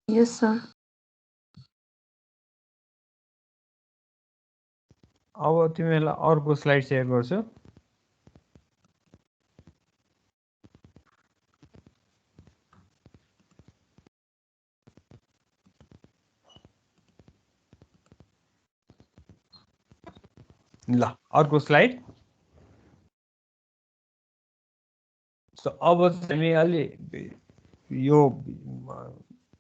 यस सर। अब तिमीलाई अर्को स्लाइड सेयर गर्छु। ल अर्को स्लाइड। अब हामी अलि यो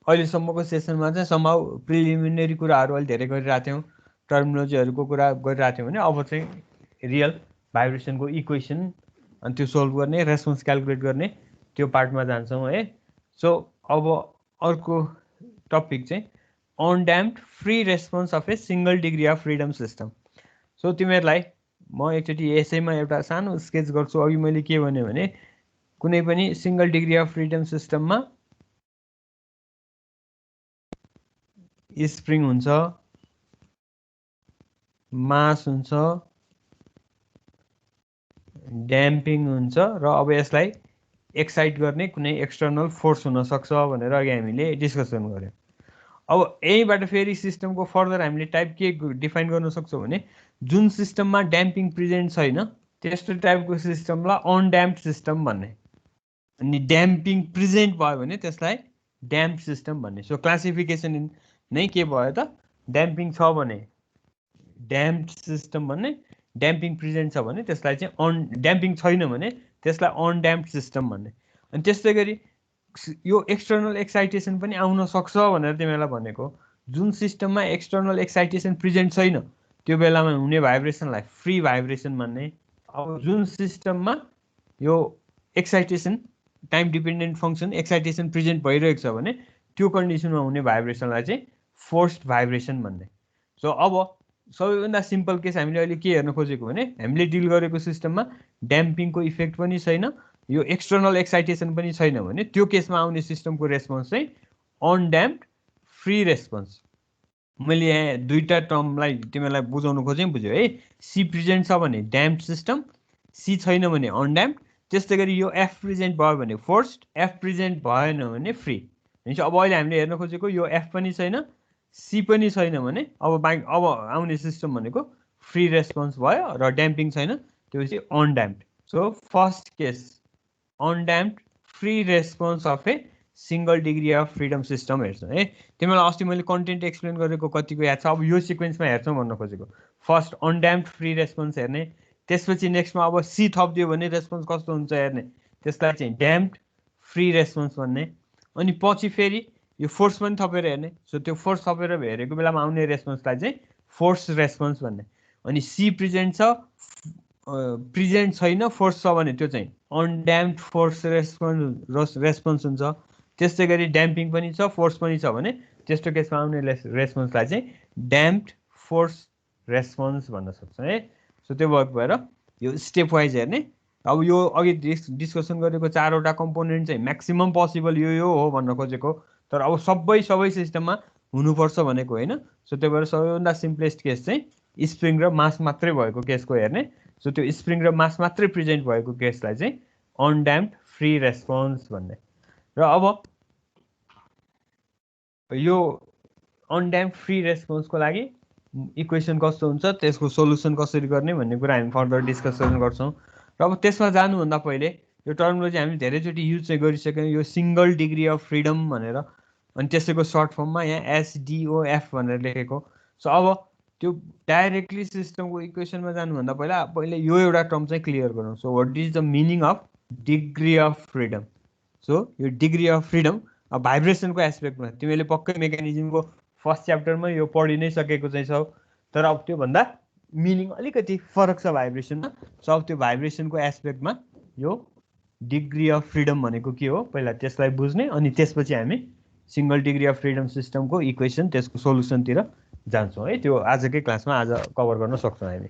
अहिलेसम्मको सेसनमा चाहिँ समाउ प्रिलिमिनरी कुराहरू अलि धेरै गरिरहेको थियौँ, टर्मिनोलोजीहरूको कुरा गरिरहेको थियौँ भने अब चाहिँ रियल भाइब्रेसनको इक्वेसन अनि त्यो सोल्भ गर्ने, रेस्पोन्स क्यालकुलेट गर्ने त्यो पार्टमा जान्छौँ है। सो अब अर्को टपिक चाहिँ undamped free response of a single degree of freedom system. So तिमीहरूलाई म एकचोटि यसैमा एउटा सानो स्केच गर्छु। अघि मैले के भने कुनै पनि सिङ्गल डिग्री अफ फ्रिडम सिस्टममा स्प्रिङ हुन्छ, मास हुन्छ, ड्याम्पिङ हुन्छ र अब यसलाई एक्साइट गर्ने कुनै एक्सटर्नल फोर्स हुनसक्छ भनेर अघि हामीले डिस्कसन गऱ्यौँ। अब यहीँबाट फेरि सिस्टमको फर्दर हामीले टाइप के डिफाइन गर्न सक्छौँ भने जुन सिस्टममा ड्याम्पिङ प्रेजेन्ट छैन त्यस्तो टाइपको सिस्टमलाई अनड्याम्प्ड सिस्टम भन्ने, अनि ड्याम्पिङ प्रेजेन्ट भयो भने त्यसलाई ड्याम्प सिस्टम भन्ने। सो क्लासिफिकेसन नै के भयो त, ड्याम्पिङ छ भने ड्याम्प्ड सिस्टम भन्ने, ड्याम्पिङ प्रेजेन्ट छ भने त्यसलाई चाहिँ ड्याम्पिङ छैन भने त्यसलाई अनड्याम्प्ड सिस्टम भन्ने। अनि त्यस्तै गरी यो एक्सटर्नल एक्साइटेसन पनि आउन सक्छ भनेर तिमीलाई भनेको। जुन सिस्टममा एक्सटर्नल एक्साइटेसन प्रेजेन्ट छैन त्यो बेलामा हुने भाइब्रेसनलाई फ्री भाइब्रेसन भन्ने। अब जुन सिस्टममा यो excitation time dependent function excitation present भइरहेको छ भने त्यो कन्डिसनमा हुने भाइब्रेसनलाई चाहिँ फोर्स्ड भाइब्रेसन भन्ने। सो अब सबैभन्दा सिम्पल केस हामीले अहिले के हेर्न खोजेको भने हामीले डिल गरेको सिस्टममा ड्याम्पिङको इफेक्ट पनि छैन, यो एक्सटर्नल एक्साइटेसन पनि छैन भने त्यो केसमा आउने सिस्टमको रेस्पोन्स चाहिँ अनड्याम्प्ड फ्री रेस्पोन्स। मैले यहाँ दुईवटा टर्मलाई तिमीलाई बुझाउनु खोजेँ, बुझ्यो है। सी प्रेजेन्ट छ भने ड्याम्प्ड सिस्टम, सी छैन भने अनड्याम्प्ड। त्यस्तै गरी यो एफ प्रेजेन्ट भयो भने फोर्स्ड, एफ प्रेजेन्ट भएन भने फ्री। भनेपछि अब अहिले हामीले हेर्न खोजेको यो एफ पनि छैन, सी पनि छैन भने अब आउने सिस्टम भनेको फ्री रेस्पोन्स भयो र ड्याम्पिङ छैन, त्यो चाहिँ undamped. So first case undamped free response of a single degree of freedom system हेर्छौँ है। तिमीलाई अस्ति मैले कन्टेन्ट एक्सप्लेन गरेको कतिको याद छ, अब यो सिक्वेन्समा हेर्छौँ भन्न खोजेको। फर्स्ट अनड्याम्प्ड फ्री रेस्पोन्स हेर्ने, त्यसपछि नेक्स्टमा अब सी थपिदियो भने रेस्पोन्स कस्तो हुन्छ हेर्ने, त्यसलाई चाहिँ ड्याम्प्ड फ्री रेस्पोन्स भन्ने। अनि पछि फेरि यो फोर्स पनि थपेर हेर्ने। सो त्यो फोर्स थपेर हेरेको बेलामा आउने रेस्पोन्सलाई चाहिँ फोर्स रेस्पोन्स भन्ने। अनि सी प्रेजेन्ट छ, प्रेजेन्ट छैन, फोर्स छ भने त्यो चाहिँ अनड्याम्प्ड फोर्स रेस्पोन्स हुन्छ। त्यस्तै गरी ड्याम्पिङ पनि छ, फोर्स पनि छ भने त्यस्तो केसमा आउने रेस्पोन्सलाई चाहिँ ड्याम्प्ड फोर्स रेस्पोन्स भन्न सक्छौँ है। सो त्यो भएको भएर यो स्टेप वाइज हेर्ने। अब यो अघि डिस्कसन गरेको चारवटा कम्पोनेन्ट चाहिँ म्याक्सिमम पोसिबल यो हो भन्न खोजेको, तर अब सबै सिस्टममा हुनुपर्छ भनेको होइन। सो त्यही भएर सबैभन्दा सिम्पलेस्ट केस चाहिँ स्प्रिङ र मास मात्रै भएको केसको हेर्ने। सो त्यो स्प्रिङ र मास मात्रै प्रेजेन्ट भएको केसलाई चाहिँ अनड्याम्प्ड फ्री रेस्पोन्स भन्ने। र अब यो अनड्याम्प्ड फ्री रेस्पोन्सको लागि इक्वेसन कस्तो हुन्छ, त्यसको सोलुसन कसरी गर्ने भन्ने कुरा हामी फर्दर डिस्कसन गर्छौँ। र अब त्यसमा जानुभन्दा पहिले यो टर्मिनोलोजी हामी धेरैचोटि युज चाहिँ गरिसक्यौँ, यो सिङ्गल डिग्री अफ फ्रिडम भनेर, अनि त्यसैको सर्ट फर्ममा यहाँ SDOF भनेर लेखेको। सो अब त्यो डाइरेक्टली सिस्टमको इक्वेसनमा जानुभन्दा पहिले यो एउटा टर्म चाहिँ क्लियर गरौँ। So what is the meaning of degree of freedom? So यो डिग्री अफ फ्रिडम अब भाइब्रेसनको एस्पेक्टमा तिमीले पक्कै मेकानिजमको फर्स्ट च्याप्टरमा यो पढि नै सकेको चाहिँ छौ, तर अब त्योभन्दा मिनिङ अलिकति फरक छ भाइब्रेसनमा। सो अब त्यो भाइब्रेसनको एस्पेक्टमा यो डिग्री अफ फ्रिडम भनेको के हो पहिला त्यसलाई बुझ्ने, अनि त्यसपछि हामी सिङ्गल डिग्री अफ फ्रिडम सिस्टमको इक्वेसन त्यसको सोलुसनतिर जान्छौँ है। त्यो आजकै क्लासमा आज कभर गर्न सक्छौँ हामी।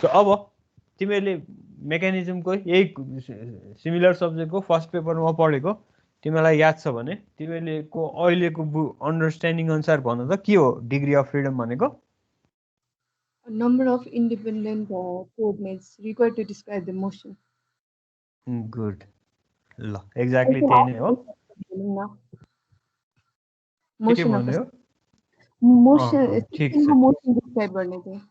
सो अब तिमीहरूले मेकानिजमको यही सिमिलर सब्जेक्टको फर्स्ट पेपरमा पढेको तिमीलाई याद छ भने तिमीहरूको अहिलेको अन्डरस्ट्यान्डिङ अनुसार भन त के हो डिग्री अफ फ्रिडम भनेको? Number of independent coordinates required to describe the motion. Good, ल एक्ज्याक्टली त्यही नै हो। के भन्यो? मोसन ठिक छ, मोसन डिस्क्राइब गर्ने चाहिँ।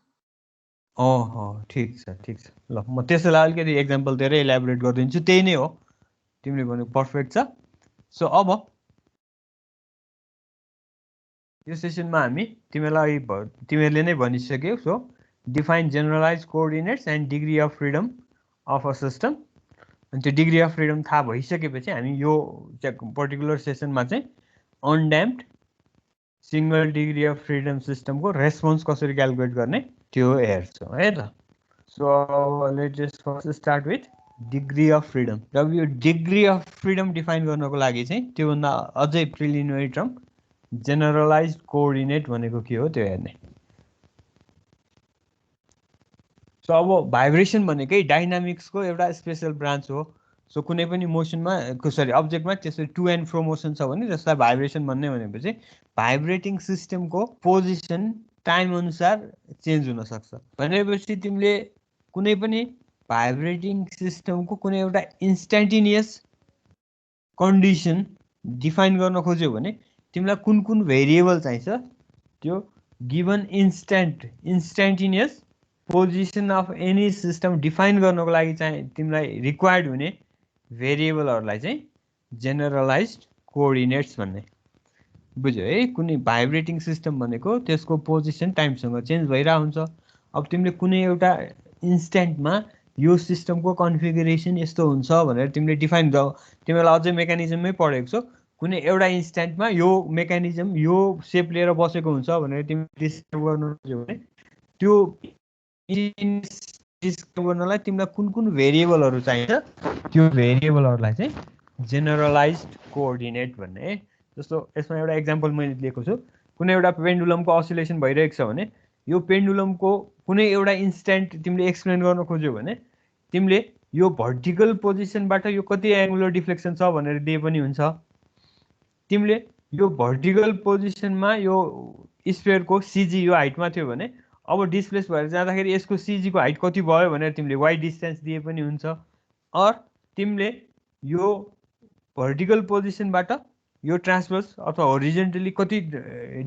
ठिक छ ठिक छ। ल म त्यसैलाई अलिकति एक्जाम्पल दिएर इलाबोरेट गरिदिन्छु, त्यही नै हो तिमीले भनेको पर्फेक्ट छ। सो अब यो सेसनमा हामी तिमीहरूले नै भनिसक्यौ। So define generalize coordinates and degree of freedom of a system. अनि त्यो डिग्री अफ फ्रिडम थाहा भइसकेपछि हामी यो पर्टिकुलर सेसनमा चाहिँ अनड्याम्प्ड सिङ्गल डिग्री अफ फ्रिडम सिस्टमको रेस्पोन्स कसरी क्यालकुलेट गर्ने त्यो हेर्छौँ है त। So let's first start with degree of freedom. र यो डिग्री अफ फ्रिडम डिफाइन गर्नको लागि चाहिँ त्योभन्दा अझै प्रिलिमिनरी टर्म जेनरलाइज कोअर्डिनेट भनेको के हो त्यो हेर्ने। सो अब भाइब्रेसन भनेकै डाइनामिक्सको एउटा स्पेसल ब्रान्च हो। सो कुनै पनि मोसनमा अब्जेक्टमा त्यसरी टु एन्ड फ्रो मोसन छ भने जसलाई भाइब्रेसन भन्ने भनेपछि भाइब्रेटिङ सिस्टमको पोजिसन टाइम अनुसार चेन्ज हुनसक्छ। भनेपछि तिमीले कुनै पनि भाइब्रेटिङ सिस्टमको कुनै एउटा इन्स्ट्यान्टेनियस कन्डिसन डिफाइन गर्न खोज्यौ भने तिमीलाई कुन कुन भेरिएबल चाहिन्छ त्यो given instantaneous position of any system define गर्नको लागि चाहिँ तिमीलाई रिक्वायर्ड हुने भेरिएबलहरूलाई चाहिँ जेनरलाइज्ड कोअर्डिनेट्स भन्ने। बुझ्यो है? कुनै भाइब्रेटिङ सिस्टम भनेको त्यसको पोजिसन टाइमसँग चेन्ज भइरहेको हुन्छ। अब तिमीले कुनै एउटा इन्स्ट्यान्टमा यो सिस्टमको कन्फिगरेसन यस्तो हुन्छ भनेर तिमीले डिफाइन तिमीलाई अझै मेकानिजममै पढेको छौ। कुनै एउटा इन्स्ट्यान्टमा यो मेकानिजम यो सेप लिएर बसेको हुन्छ भनेर तिमीले डिस्क्राइब गर्नु खोज्यौ भने त्यो डिस्क्राइब गर्नलाई तिमीलाई कुन कुन भेरिएबलहरू चाहिन्छ त्यो भेरिएबलहरूलाई चाहिँ जेनरलाइज्ड कोअर्डिनेट भन्ने। जस्तो यसमा एउटा एक्जाम्पल मैले दिएको छु। कुनै एउटा पेन्डुलमको असिलेसन भइरहेको छ भने यो पेन्डुलमको कुनै एउटा इन्स्ट्यान्ट तिमीले एक्सप्लेन गर्न खोज्यौ भने तिमीले यो भर्टिकल पोजिसनबाट यो कति एङ्गुलर डिफ्लेक्सन छ भनेर दिए पनि हुन्छ। तिमीले यो भर्टिकल पोजिसनमा यो स्फियरको सिजी यो हाइटमा थियो भने अब डिस्प्लेस भएर जाँदाखेरि यसको सिजीको हाइट कति भयो भनेर तिमीले वाइ डिस्टेन्स दिए पनि हुन्छ। अर तिमीले यो भर्टिकल पोजिसनबाट यो ट्रान्सभर्स अथवा होरिजेन्टली कति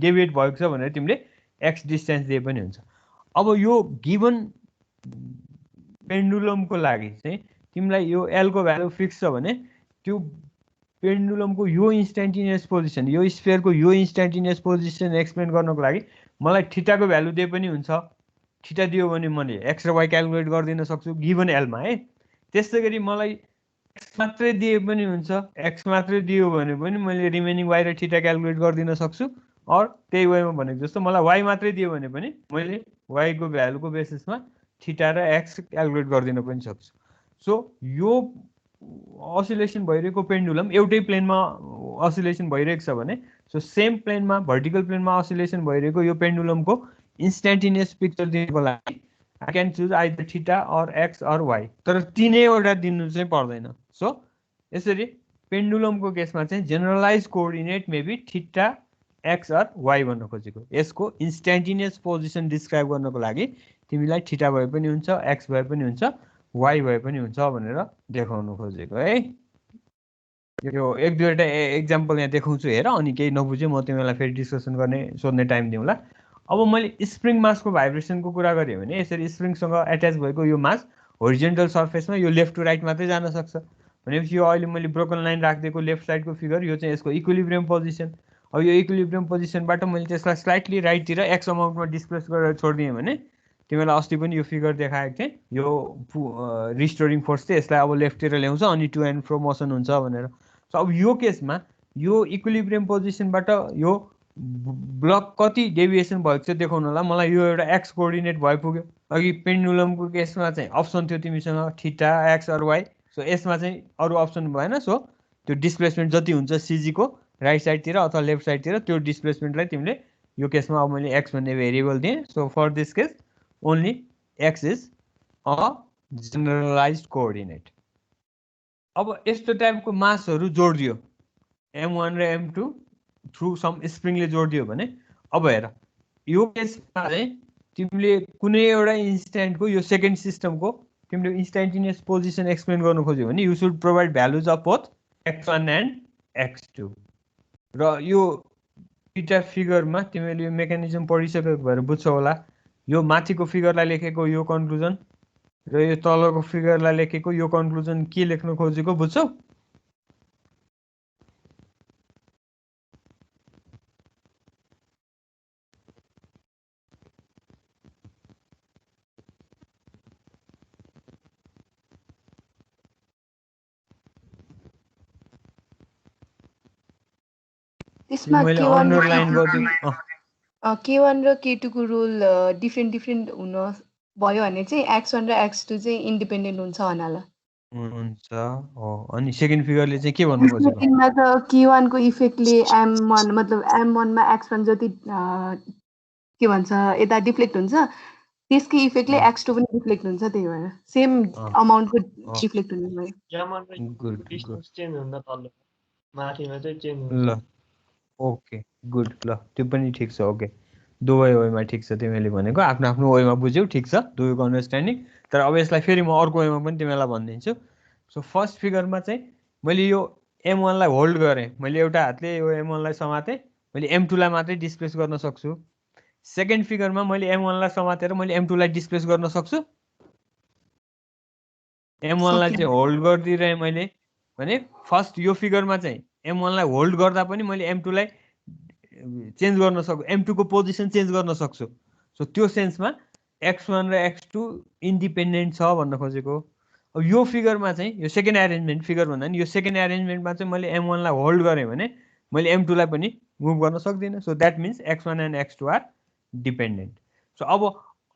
डेभिएट भएको छ भनेर तिमीले एक्स डिस्टेन्स दिए पनि हुन्छ। अब यो गिभन पेन्डुलमको लागि चाहिँ तिमीलाई यो एलको भ्यालु फिक्स छ भने त्यो पेन्डुलमको यो इन्स्ट्यान्टेनियस पोजिसन यो स्फियरको यो इन्स्ट्यान्टेनियस पोजिसन एक्सप्लेन गर्नको लागि मलाई थीटाको भ्यालु दिए पनि हुन्छ। थीटा दियो भने मैले एक्स र वाइ क्यालकुलेट गरिदिन सक्छु गिभन एलमा है। त्यस्तै गरी मलाई एक्स मात्रै दिए पनि हुन्छ। एक्स मात्रै दियो भने पनि मैले रिमेनिङ वाइ र थीटा क्यालकुलेट गरिदिन सक्छु। अर त्यही वेमा भनेको जस्तो मलाई वाइ मात्रै दियो भने पनि मैले वाइको भ्यालुको बेसिसमा थीटा र एक्स क्यालकुलेट गरिदिन पनि सक्छु। सो यो असिलेसन भइरहेको पेन्डुलम एउटै प्लेनमा असिलेसन भइरहेको छ भने सो सेम प्लेनमा भर्टिकल प्लेनमा असिलेसन भइरहेको यो पेन्डुलमको इन्स्ट्यान्टेनियस पिक्चर दिनको लागि I can choose either theta or x or Y, तर तिनैवटा दिनु चाहिँ पर्दैन। सो यसरी पेन्डुलमको केसमा चाहिँ generalize coordinate maybe theta X or Y भन्न खोजेको। यसको इन्स्ट्यान्टेनियस पोजिसन डिस्क्राइब गर्नको लागि तिमीलाई थीटा भए पनि हुन्छ एक्स भए पनि हुन्छ वाइ भए पनि हुन्छ भनेर देखाउनु खोजेको है। यो एक दुईवटा एक्जाम्पल यहाँ देखाउँछु हेर, अनि केही नबुझ्यो म तिमीलाई फेरि डिस्कसन गर्ने सोध्ने टाइम दिउँला। अब मैले स्प्रिङ मासको भाइब्रेसनको कुरा गरेँ भने यसरी स्प्रिङसँग एट्याच भएको यो मास होरिजेन्टल सर्फेसमा यो लेफ्ट टु राइट मात्रै जान सक्छ भनेपछि यो अहिले मैले ब्रोकन लाइन राखिदिएको लेफ्ट साइडको फिगर यो चाहिँ यसको इक्विलिब्रियम पोजिसन अब यो इक्विलिब्रियम पोजिसनबाट मैले त्यसलाई स्लाइटली राइटतिर एक्स अमाउन्टमा डिस्प्लेस गरेर छोडिदिएँ भने तिमीलाई अस्ति पनि यो फिगर देखाएको थिएँ यो रिस्टोरिङ फोर्स चाहिँ यसलाई अब लेफ्टतिर ल्याउँछ अनि टु एन्ड फ्रो मोसन हुन्छ भनेर सो अब यो केसमा यो इक्विलिब्रियम पोजिसनबाट यो ब्लक कति डेभिएसन भएको छ देखाउनु होला मलाई यो एउटा एक्स कोअर्डिनेट भइपुग्यो अघि पेन्डुलमको केसमा चाहिँ अप्सन थियो तिमीसँग theta X or Y so यसमा चाहिँ अरू अप्सन भएन सो त्यो डिस्प्लेसमेन्ट जति हुन्छ सिजीको राइट साइडतिर अथवा लेफ्ट साइडतिर त्यो डिस्प्लेसमेन्टलाई तिमीले यो केसमा अब मैले एक्स भन्ने भेरिएबल दिएँ so for this case only X is a generalize coordinate अब यस्तो टाइपको मासहरू जोडिदियो M1 र M2 थ्रु सम स्प्रिङले जोडिदियो भने अब हेर यो केसमा चाहिँ तिमीले कुनै एउटा इन्स्ट्यान्टको यो सेकेन्ड सिस्टमको तिमीले इन्स्ट्यान्टेनियस पोजिसन एक्सप्लेन गर्नु खोज्यो भने you should provide values of both x1 and x2 र यो दुईटा फिगरमा तिमीले यो मेकानिजम पढिसकेको भएर बुझ्छौ होला यो माथिको फिगरलाई लेखेको यो कन्क्लुजन र यो तलको फिगरलाई लेखेको यो कन्क्लुजन के लेख्न खोजेको बुझ्छौ त्यसमा मैले K1 अन्डरलाइन गर्दिनु K1 र K2 को रोल डिफ्रेन्ट हुन भयो भने चाहिँ x1 र x2 चाहिँ इन्डिपेन्डेन्ट हुन्छ होला हुन्छ हो अनि सेकेन्ड फिगरले चाहिँ के भन्नु खोजेको त्यसमा त K1 को इफेक्टले M1 मतलब M1 मा x1 जति के भन्छ यता डिफ्लेक्ट हुन्छ त्यसकै इफेक्टले x2 पनि डिफ्लेक्ट हुन्छ त्यही भएर सेम अमाउन्टको डिफ्लेक्ट हुने भयो गुड डिस्टेन्स चेन्ज हुँदा तल माथिमा चाहिँ चेन्ज हुन्छ ल ओके गुड ल त्यो पनि ठिक छ ओके दुवै वेमा ठिक छ तिमीले भनेको आफ्नो आफ्नो वेमा बुझ्यौ ठिक छ दुवैको अन्डरस्ट्यान्डिङ तर अब यसलाई फेरि म अर्को वेमा पनि तिमीलाई भनिदिन्छु सो फर्स्ट फिगरमा चाहिँ मैले यो M1 लाई होल्ड गरेँ मैले एउटा हातले यो M1 लाई समातेँ मैले M2 लाई मात्रै डिस्प्लेस गर्न सक्छु सेकेन्ड फिगरमा मैले M1 लाई समातेर मैले M2 लाई डिस्प्लेस गर्न सक्छु M1 लाई चाहिँ होल्ड गरिदिरहेँ मैले भने फर्स्ट यो फिगरमा चाहिँ M1 लाई होल्ड गर्दा पनि मैले M2 लाई चेन्ज गर्न सक्छु M2 को पोजिसन चेन्ज गर्न सक्छु सो त्यो सेन्समा x1 र x2 इन्डिपेन्डेन्ट छ भन्न खोजेको अब यो फिगरमा चाहिँ यो सेकेन्ड एरेन्जमेन्ट फिगर भन्दा नि यो सेकेन्ड एरेन्जमेन्टमा चाहिँ मैले M1 लाई होल्ड गरेँ भने मैले M2 लाई पनि मुभ गर्न सक्दिनँ so that means x1 and x2 are dependent so अब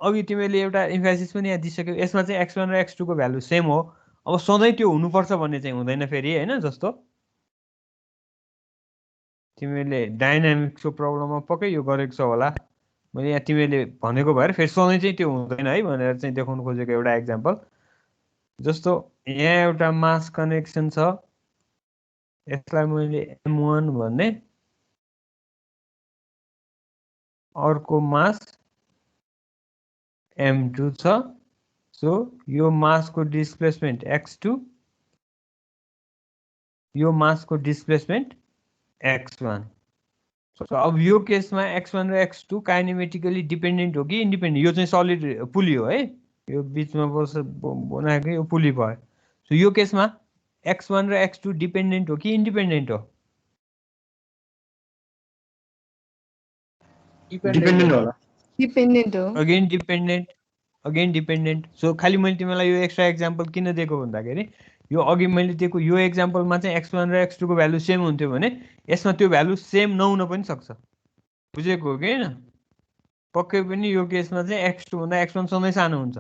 अघि तिमीले एउटा इम्फेसिस पनि यहाँ दिइसक्यौ यसमा चाहिँ x1 र x2 को भ्यालु सेम हो अब सधैँ त्यो हुनुपर्छ भन्ने चाहिँ हुँदैन फेरि हैन जस्तो तिमीले डाइनामिक्सको प्रब्लममा पक्कै यो गरेको छ होला मैले यहाँ तिमीले भनेको भएर फेरि सधैँ चाहिँ त्यो हुँदैन है भनेर चाहिँ देखाउन खोजेको एउटा एक्जाम्पल जस्तो यहाँ एउटा मास कनेक्सन छ यसलाई मैले M1 भन्ने अर्को मास M2 छ सो यो मासको डिस्प्लेसमेन्ट x2 यो मासको डिस्प्लेसमेन्ट x1 सो अब यो केसमा x1 र x2 काइनेमेटिकली डिपेन्डेन्ट हो कि इन्डिपेन्डेन्ट यो चाहिँ सलिड पुली हो है यो बिचमा बनाएको यो पुली भयो सो यो केसमा x1 र x2 डिपेन्डेन्ट हो कि इन्डिपेन्डेन्ट हो डिपेन्डेन्ट होला डिपेन्डेन्ट हो अगेन डिपेन्डेन्ट सो खालि मैले तिमीलाई यो एक्स्ट्रा एक्जाम्पल किन दिएको भन्दाखेरि यो अघि मैले दिएको यो एक्जाम्पलमा चाहिँ x1 र x2 को भ्यालु सेम हुन्थ्यो भने यसमा त्यो भ्यालु सेम नहुन पनि सक्छ बुझेको हो कि हैन पक्कै पनि यो केसमा चाहिँ x2 भन्दा x1 सधैँ सानो हुन्छ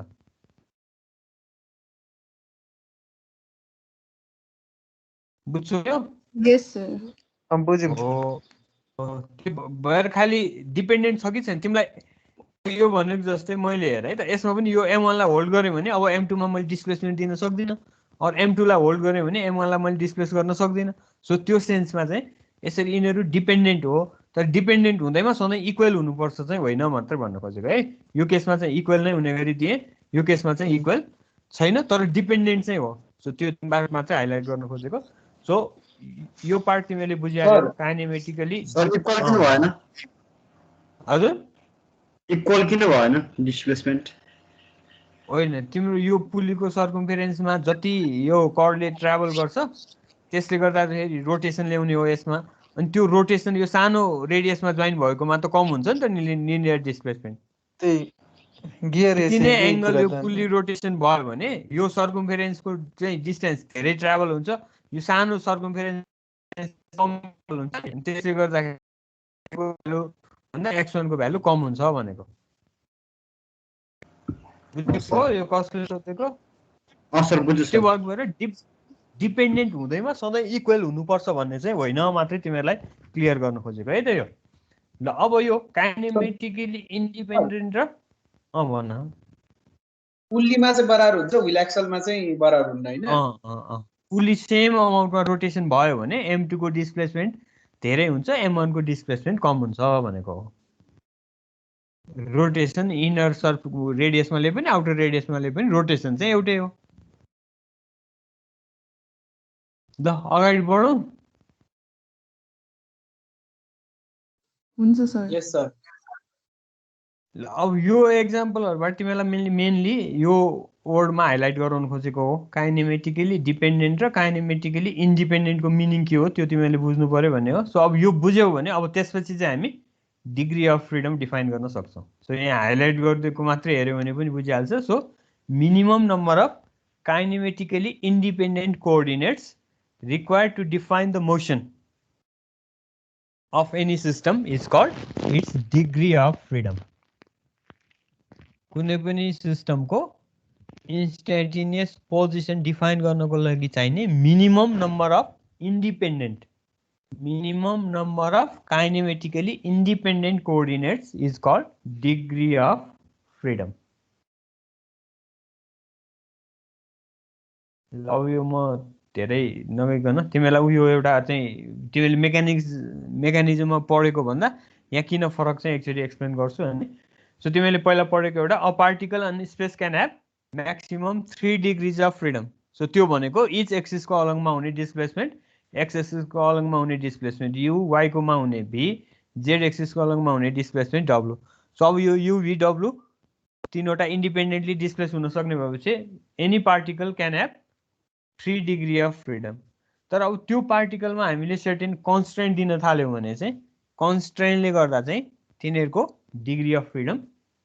बुझ्छौ यो यस सर बुझ्यौ भएर खालि डिपेन्डेन्ट छ कि छैन तिमीलाई यो भनेको जस्तै मैले हेर है त यसमा पनि यो M1 लाई होल्ड गरेँ भने अब M2 मा मैले डिस्प्लेसमेन्ट दिन सक्दिनँ और M2 लाई होल्ड गरेँ भने M1 लाई मैले डिस्प्लेस गर्न सक्दिनँ सो त्यो सेन्समा चाहिँ यसरी यिनीहरू डिपेन्डेन्ट हो तर डिपेन्डेन्ट हुँदैमा सधैँ इक्वल हुनुपर्छ चाहिँ होइन मात्र भन्न खोजेको है यो केसमा चाहिँ इक्वल नै हुने गरी दिएँ यो केसमा चाहिँ इक्वल छैन तर डिपेन्डेन्ट चाहिँ हो सो त्यो बारेमा चाहिँ हाइलाइट गर्न खोजेको सो यो पार्ट तिमीले बुझिहाल्यौ काइनेमेटिकली भएन हजुर इक्वल किन भएन डिस्प्लेसमेन्ट? होइन, तिम्रो यो पुलीको सर्कम्फेरेन्समा जति यो कर्डले ट्राभल गर्छ त्यसले गर्दाखेरि रोटेसन ल्याउने हो यसमा। अनि त्यो रोटेसन यो सानो रेडियसमा जोइन भएकोमा त कम हुन्छ नि त लिनियर डिस्प्लेसमेन्ट। त्यही गियर किन एङ्गल यो पुली रोटेसन भयो भने यो सर्कम्फेरेन्सको चाहिँ डिस्टेन्स धेरै ट्राभल हुन्छ, यो सानो सर्कम्फेरेन्स कम हुन्छ, त्यसले गर्दाखेरि भन्दा x1 को भ्यालु कम हुन्छ भनेको। बुझ्नुभयो यो कसले सोधेको? सर बुझ्छु त्यो सर। वर्क भएर डिपेन्डेन्ट हुँदैमा सधैँ इक्वल हुनुपर्छ भन्ने चाहिँ होइन मात्रै तिमीहरूलाई क्लियर गर्न खोजेको है त यो। ल अब यो काइनेमेटिकली इन्डिपेन्डेन्ट र भन पुल्लीमा चाहिँ बराबर हुन्छ, व्हील एक्सलमा चाहिँ बराबर हुन्न हैन। पुली सेम अमाउन्टमा रोटेसन भयो भने m2 को डिस्प्लेसमेन्ट धेरै हुन्छ, m1 को डिस्प्लेसमेन्ट कम हुन्छ भनेको हो। रोटेसन इनर सर्फ रेडियसमाले पनि आउटर रेडियसमाले पनि रोटेसन चाहिँ एउटै हो। ल अगाडि बढौँ। हुन्छ सर। यस सर। अब यो एक्जाम्पलहरुबाट तिमीलाई मेनली यो वर्डमा हाइलाइट गराउन खोजेको हो। काइनेमेटिकली डिपेन्डेन्ट र काइनेमेटिकली इन्डिपेन्डेन्टको मिनिङ के हो त्यो तिमीले बुझ्नु पर्यो भन्ने हो। सो अब यो बुझ्यौ भने अब त्यसपछि चाहिँ हामी डिग्री अफ फ्रिडम डिफाइन गर्न सक्छौँ। सो यहाँ हाइलाइट गरिदिएको मात्रै हेऱ्यो भने पनि बुझिहाल्छ। So minimum number of kinematically independent coordinates required to define the motion of any system is called its degree of freedom. कुनै पनि सिस्टम को instantaneous position define गर्नको लागि चाहिने minimum number of kinematically independent coordinates is called degree of freedom. Love you म धेरै नगइकन तिमीलाई उयो एउटा चाहिँ तिमीले मेकानिजममा पढेको भन्दा यहाँ किन फरक चाहिँ एकचोटि एक्सप्लेन गर्छु अनि। सो तिमीले पहिला पढेको एउटा a particle and space can have maximum 3 degrees of freedom. So त्यो भनेको इच एक्सिसको अलङमा हुने डिस्प्लेसमेन्ट, एक्स एक्सिसको अलङमा हुने डिस्प्लेसमेन्ट यु, वाई कोमा हुने भी, जेड एक्सिसको अलङमा हुने डिस्प्लेसमेन्ट डब्लु। सो अब यो यु भी डब्लु तीनवटा इन्डिपेन्डेन्टली डिस्प्लेस हुन सक्ने भएपछि any particle can have 3 degree of freedom. तर अब त्यो पार्टिकलमा हामीले सर्टेन कन्स्ट्रेन्ट दिन थाल्यौँ भने चाहिँ कन्स्ट्रेन्टले गर्दा चाहिँ तिनीहरूको डिग्री अफ फ्रिडम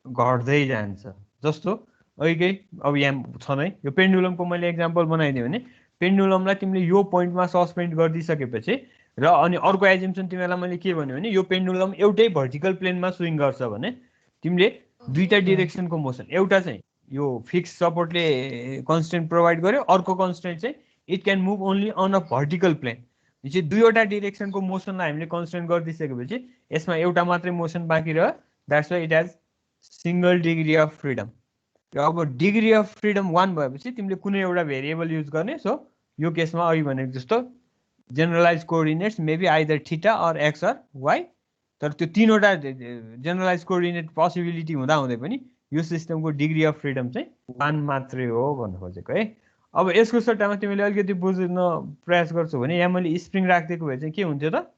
घट्दै जान्छ। जस्तो अहिलेकै अब यहाँ छ नै यो पेन्डुलमको मैले एक्जाम्पल बनाइदिएँ भने पेन्डुलमलाई तिमीले यो पोइन्टमा सस्पेन्ड गरिदिइसकेपछि र अनि अर्को एजम्सन तिमीलाई मैले के भन्यो भने यो पेन्डुलम एउटै भर्टिकल प्लेनमा स्विङ गर्छ भने तिमीले दुईटा डिरेक्सनको मोसन, एउटा चाहिँ यो फिक्स सपोर्टले कन्स्टेन्ट प्रोभाइड गर्यो, अर्को कन्स्टेन्ट चाहिँ it can move only on a vertical plane. चाहिँ दुईवटा डिरेक्सनको मोसनलाई हामीले कन्स्टेन्ट गरिदिइसकेपछि यसमा एउटा मात्रै मोसन बाँकी रह्यो, that's why it has single degree of freedom. र अब डिग्री अफ फ्रिडम 1 भएपछि तिमीले कुनै एउटा भेरिएबल युज गर्ने। सो यो केसमा अघि भनेको जस्तो generalize coordinates maybe either theta or x or y. तर त्यो तीनवटा जेनरलाइज कोअर्डिनेट पोसिबिलिटी हुँदा हुँदै पनि यो सिस्टमको डिग्री अफ फ्रिडम चाहिँ 1 मात्रै हो भन्न खोजेको है। अब यसको सट्टामा तिमीले अलिकति बुझ्न प्रयास गर्छौ भने यहाँ मैले स्प्रिङ राखिदिएको भए चाहिँ के हुन्थ्यो त?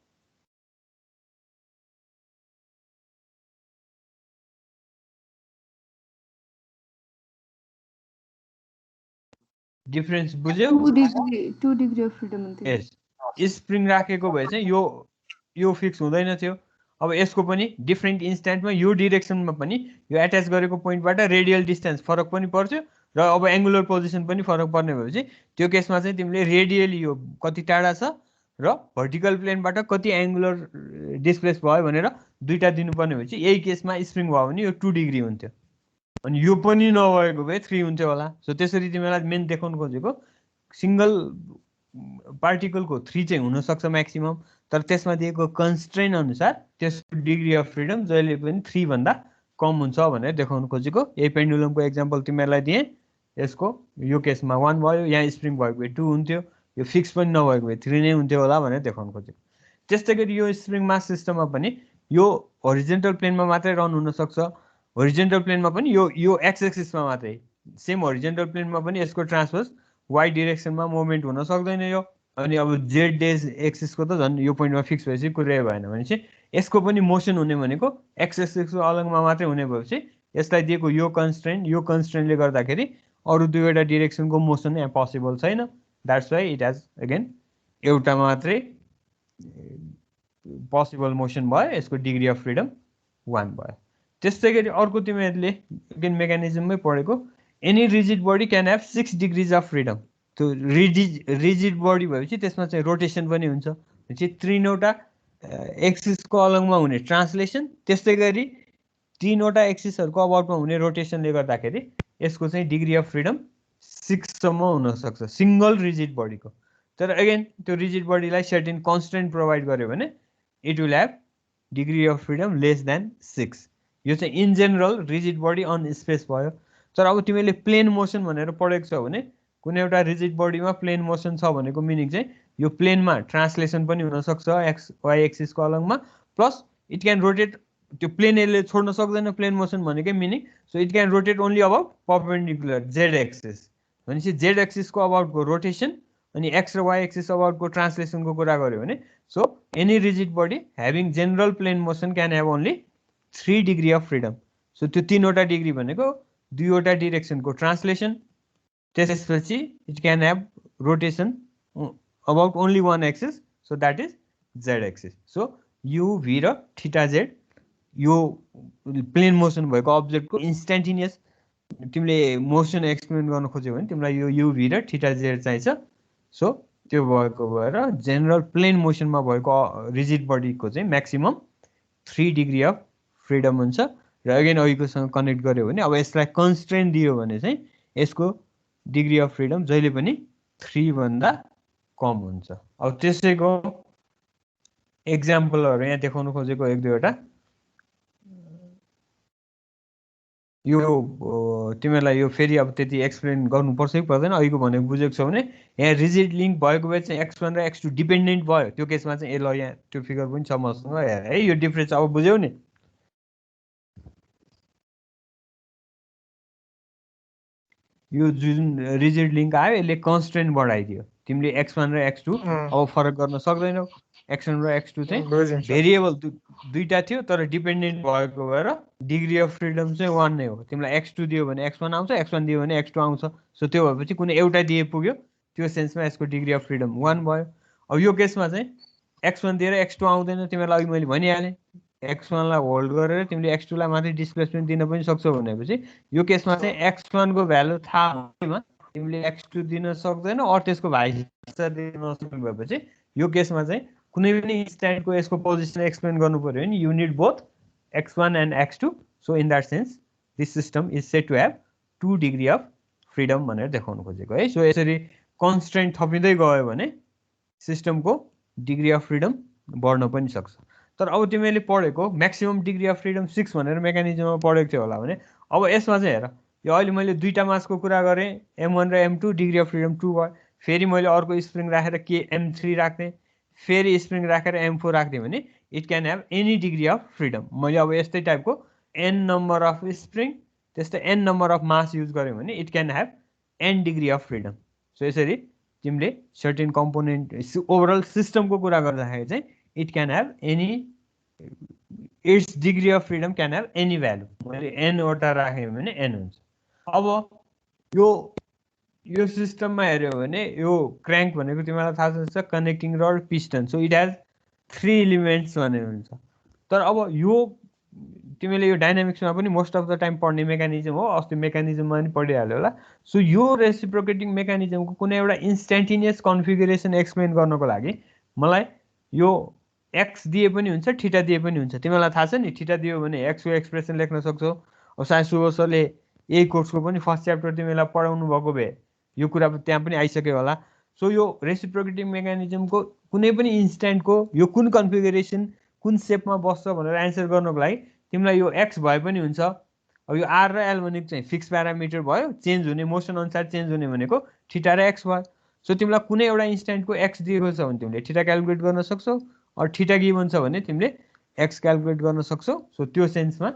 डिफरेन्स बुझ्यौ? 2 डिग्री अफ फ्रिडम हुन्थ्यो। यस, स्प्रिङ राखेको भए चाहिँ यो फिक्स हुँदैन थियो। अब यसको पनि डिफ्रेन्ट इन्स्ट्यान्टमा यो डिरेक्सनमा पनि यो एट्याच गरेको पोइन्टबाट रेडियल डिस्टेन्स फरक पनि पर्थ्यो र अब एङ्गुलर पोजिसन पनि फरक पर्ने भएपछि त्यो केसमा चाहिँ तिमीले रेडियली यो कति टाढा छ र भर्टिकल प्लेनबाट कति एङ्गुलर डिस्प्लेस भयो भनेर दुईटा दिनुपर्ने भएपछि यही केसमा स्प्रिङ भयो भने यो 2 डिग्री हुन्थ्यो अनि यो पनि नभएको भए 3 हुन्थ्यो होला। सो त्यसरी तिमीलाई मेन देखाउन खोजेको सिङ्गल पार्टिकलको 3 चाहिँ हुनसक्छ म्याक्सिमम, तर त्यसमा दिएको कन्स्ट्रेन्ट अनुसार त्यसको डिग्री अफ फ्रिडम जहिले पनि 3 भन्दा कम हुन्छ भनेर देखाउन खोजेको। यही पेन्डुलमको एक्जाम्पल तिमीलाई दिएँ। यसको यो केसमा 1 भयो, यहाँ स्प्रिङ भएको भए 2 हुन्थ्यो, यो फिक्स पनि नभएको भए 3 नै हुन्थ्यो होला भनेर देखाउन खोजेको। त्यस्तै गरी यो स्प्रिङ मास सिस्टममा पनि यो होरिजेन्टल प्लेनमा मात्रै रन हुनसक्छ। होरिजेन्टल प्लेनमा पनि यो एक्स एक्सिसमा मात्रै, सेम होरिजेन्टल प्लेनमा पनि यसको ट्रान्सफर्स वाई डिरेक्सनमा मुभमेन्ट हुन सक्दैन यो। अनि अब जेड डेज एक्सिसको त झन् यो पोइन्टमा फिक्स भएपछि कुरै भएन भने चाहिँ यसको पनि मोसन हुने भनेको एक्स एक्सिसको अलगमा मात्रै हुने भएपछि यसलाई दिएको यो कन्स्ट्रेन्टले गर्दाखेरि अरू दुईवटा डिरेक्सनको मोसन यहाँ पोसिबल छैन। That's why it has again एउटा मात्रै पोसिबल मोसन भयो, यसको डिग्री अफ फ्रिडम 1 भयो। त्यस्तै गरी अर्को तिमीहरूले अगेन मेकानिजममै पढेको any rigid body can have 6 degrees of freedom. त्यो रिजिड बडी भएपछि त्यसमा चाहिँ रोटेसन पनि हुन्छ, भनेपछि 3वटा एक्सिसको अलगमा हुने ट्रान्सलेसन, त्यस्तै गरी 3वटा एक्सिसहरूको अबाउटमा हुने रोटेसनले गर्दाखेरि यसको चाहिँ डिग्री अफ फ्रिडम 6 सम्म हुनसक्छ सिङ्गल रिजिड बडीको। तर अगेन त्यो रिजिड बडीलाई सर्टेन कन्स्टेन्ट प्रोभाइड गर्यो भने it will have degree of freedom less than 6। यो चाहिँ in general rigid body on space भयो। तर अब तिमीले प्लेन मोसन भनेर पढेको छौ भने कुनै एउटा रिजिड बडीमा प्लेन मोसन छ भनेको मिनिङ चाहिँ यो प्लेनमा ट्रान्सलेसन पनि हुनसक्छ x why एक्सिसको अलगमा, plus it can rotate, त्यो प्लेन यसले छोड्न सक्दैन प्लेन मोसन भनेकै meaning. So it can rotate only about perpendicular Z axis, भनेपछि जेड एक्सिसको अबाउटको रोटेसन अनि एक्स र वाइ एक्सिस अबाउटको ट्रान्सलेसनको कुरा गर्यो भने so any rigid body having general plain motion can have only 3 degree of freedom. So त्यो 3वटा degree भनेको 2वटा डिरेक्सनको translation, त्यसपछि it can have rotation about only 1 axis, so that is Z axis. So u v र theta Z यो plane motion भएको अब्जेक्टको instantaneous तिमीले motion explain गर्न खोज्यो भने तिमीलाई यो यु भी र थीटा जेड चाहिन्छ। सो त्यो भएको भएर जेनरल प्लेन मोसनमा भएको रिजिड बडीको चाहिँ म्याक्सिमम 3 डिग्री अफ फ्रिडम हुन्छ। र अगेन अघिकोसँग कनेक्ट गर्यो भने अब यसलाई कन्स्ट्रेन्ट दियो भने चाहिँ यसको डिग्री अफ फ्रिडम जहिले पनि 3 भन्दा कम हुन्छ। अब त्यसैको एक्जाम्पलहरू यहाँ देखाउन खोजेको 1-2वटा। यो तिमीलाई यो फेरि अब त्यति एक्सप्लेन गर्नुपर्छ कि पर्दैन, अघिको भनेको बुझेको छ भने यहाँ रिजिड लिङ्क भएको भए चाहिँ x1 र x2 डिपेन्डेन्ट भयो, त्यो केसमा चाहिँ ल यहाँ त्यो फिगर पनि छ मसँग हेर है, यो डिफ्रेन्स अब बुझ्यौ नि। यो जुन रिजिड लिङ्क आयो यसले कन्स्ट्रेन्ट बढाइदियो, तिमीले x1 र x2 अब फरक गर्न सक्दैनौ। x1 र x2 चाहिँ भेरिएबल दुईटा थियो तर डिपेन्डेन्ट भएको भएर डिग्री अफ फ्रिडम चाहिँ 1 नै हो। तिमीलाई x2 दियो भने x1 आउँछ, x1 दियो भने x2 आउँछ। सो त्यो भएपछि कुनै एउटा दिए पुग्यो, त्यो सेन्समा यसको डिग्री अफ फ्रिडम 1 भयो। अब यो केसमा चाहिँ x1 दिएर x2 आउँदैन, तिमीलाई अघि मैले भनिहालेँ x1 लाई होल्ड गरेर तिमीले x2 लाई मात्रै डिस्प्लेसमेन्ट दिन पनि सक्छौ भनेपछि यो केसमा चाहिँ x1 को भ्यालु थाहा भएमा तिमीले x2 दिन सक्दैन अर त्यसको भाइस दिन नसक्नु भएपछि यो केसमा चाहिँ कुनै पनि इन्स्ट्यान्टको यसको पोजिसन एक्सप्लेन गर्नु पर्यो भने you need both x1 and x2। So in that sense this system is set to have 2 degree of freedom भनेर देखाउनु खोजेको है। सो यसरी कन्स्ट्रेन्ट थपिँदै गयो भने सिस्टमको डिग्री अफ फ्रिडम बढ्न पनि सक्छ। तर अब तिमीले पढेको म्याक्सिमम डिग्री अफ फ्रिडम 6 भनेर मेकानिजममा पढेको थियो होला भने अब यसमा चाहिँ हेर, यो अहिले मैले दुईटा मासको कुरा गरेँ, m1 र m2 डिग्री अफ फ्रिडम 2 भयो। फेरि मैले अर्को स्प्रिङ राखेर के m3 राख्ने, फेरि स्प्रिङ राखेर m4 राख्ने भने it can have any degree of freedom. मैले अब यस्तै टाइपको n नम्बर अफ स्प्रिङ त्यस्तै n number of mass use गरेँ भने it can have n degree of freedom. So यसरी तिमीले सर्टेन कम्पोनेन्ट ओभरअल सिस्टमको कुरा गर्दाखेरि चाहिँ it can have any, it's degree of freedom can have any value. मैले n वटा राखेँ भने n हुन्छ। अब यो सिस्टममा हेऱ्यो भने यो क्र्याङ्क भनेको तिमीलाई थाहा छ connecting rod piston, so it has 3 elements भने हुन्छ। तर अब यो तिमीले यो डाइनामिक्समा पनि मोस्ट अफ द टाइम पढ्ने मेकानिजम हो, अस्ति मेकानिजममा पनि पढिहाल्यो होला। सो यो रेसिप्रोकेटिङ मेकानिजमको कुनै एउटा इन्स्ट्यान्टेनियस कन्फिगरेसन एक्सप्लेन गर्नको लागि मलाई यो एक्स दिए पनि हुन्छ थीटा दिए पनि हुन्छ। तिमीलाई थाहा छ नि थीटा दियो भने एक्सको एक्सप्रेसन लेख्न सक्छौ। अब सायद सुबोध सरले यही कोर्सको पनि फर्स्ट च्याप्टर तिमीलाई पढाउनु भएको भए यो कुरा त्यहाँ पनि आइसक्यो होला। सो यो रेसिप्रोकेटिङ मेकानिजमको कुनै पनि इन्स्ट्यान्टको यो कुन कन्फिगरेसन कुन सेपमा बस्छ भनेर एन्सर गर्नको लागि तिमीलाई यो एक्स भए पनि हुन्छ। अब यो आर र एल भनेको चाहिँ फिक्स प्यारामिटर भयो, चेन्ज हुने मोसन अनुसार चेन्ज हुने भनेको थीटा र एक्स भयो। सो तिमीलाई कुनै एउटा इन्स्ट्यान्टको एक्स दिएको छ भने तिमीले थीटा क्यालकुलेट गर्न सक्छौ, और थीटा गिभन छ भने तिमीले एक्स क्यालकुलेट गर्न सक्छौ। सो त्यो सेन्समा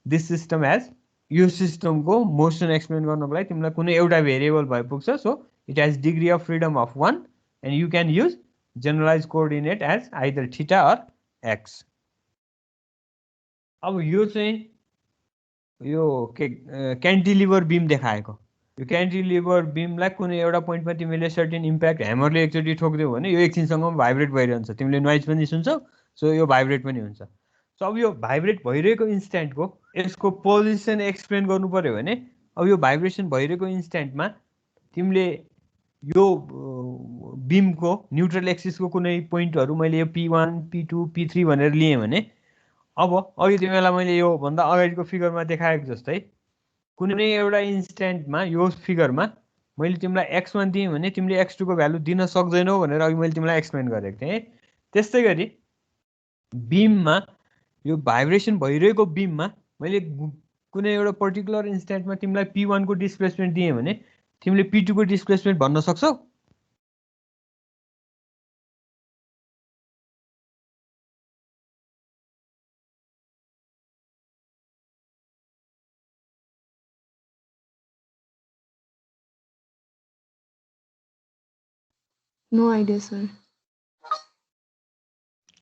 दिस सिस्टम एज यो सिस्टमको मोसन एक्सप्लेन गर्नको लागि तिमीलाई कुनै एउटा भेरिएबल भइपुग्छ। So it has degree of freedom of 1 and you can use generalize coordinate as either theta or X. अब यो चाहिँ यो के क्यान्टिलिभर बिम देखाएको, यो क्यान्टिलिभर बिमलाई कुनै एउटा पोइन्टमा तिमीले सर्टेन इम्प्याक्ट ह्यामरले एकचोटि ठोकिदियो भने यो एकछिनसम्म भाइब्रेट भइरहन्छ, तिमीले नोइज पनि सुन्छौ, सो यो भाइब्रेट पनि हुन्छ। सो अब यो भाइब्रेट भइरहेको इन्स्ट्यान्टको यसको पोजिसन एक्सप्लेन गर्नु पऱ्यो भने अब यो भाइब्रेसन भइरहेको इन्स्ट्यान्टमा तिमीले यो बिमको न्युट्रल एक्सिसको कुनै पोइन्टहरू मैले यो P1 P2 P3 भनेर लिएँ भने अब अघि तिमीलाई मैले यो भन्दा अगाडिको फिगरमा देखाएको जस्तै कुनै एउटा इन्स्ट्यान्टमा यो फिगरमा मैले तिमीलाई x1 दिएँ भने तिमीले x2 को भ्यालु दिन सक्दैनौ भनेर अघि मैले तिमीलाई एक्सप्लेन गरेको थिएँ। त्यस्तै गरी बिममा यो भाइब्रेसन भइरहेको बिममा मैले कुनै एउटा पर्टिकुलर इन्स्ट्यान्टमा तिमीलाई P1 को डिस्प्लेसमेन्ट दिएँ भने तिमीले P2 को डिस्प्लेसमेन्ट भन्न सक्छौ? No idea sir.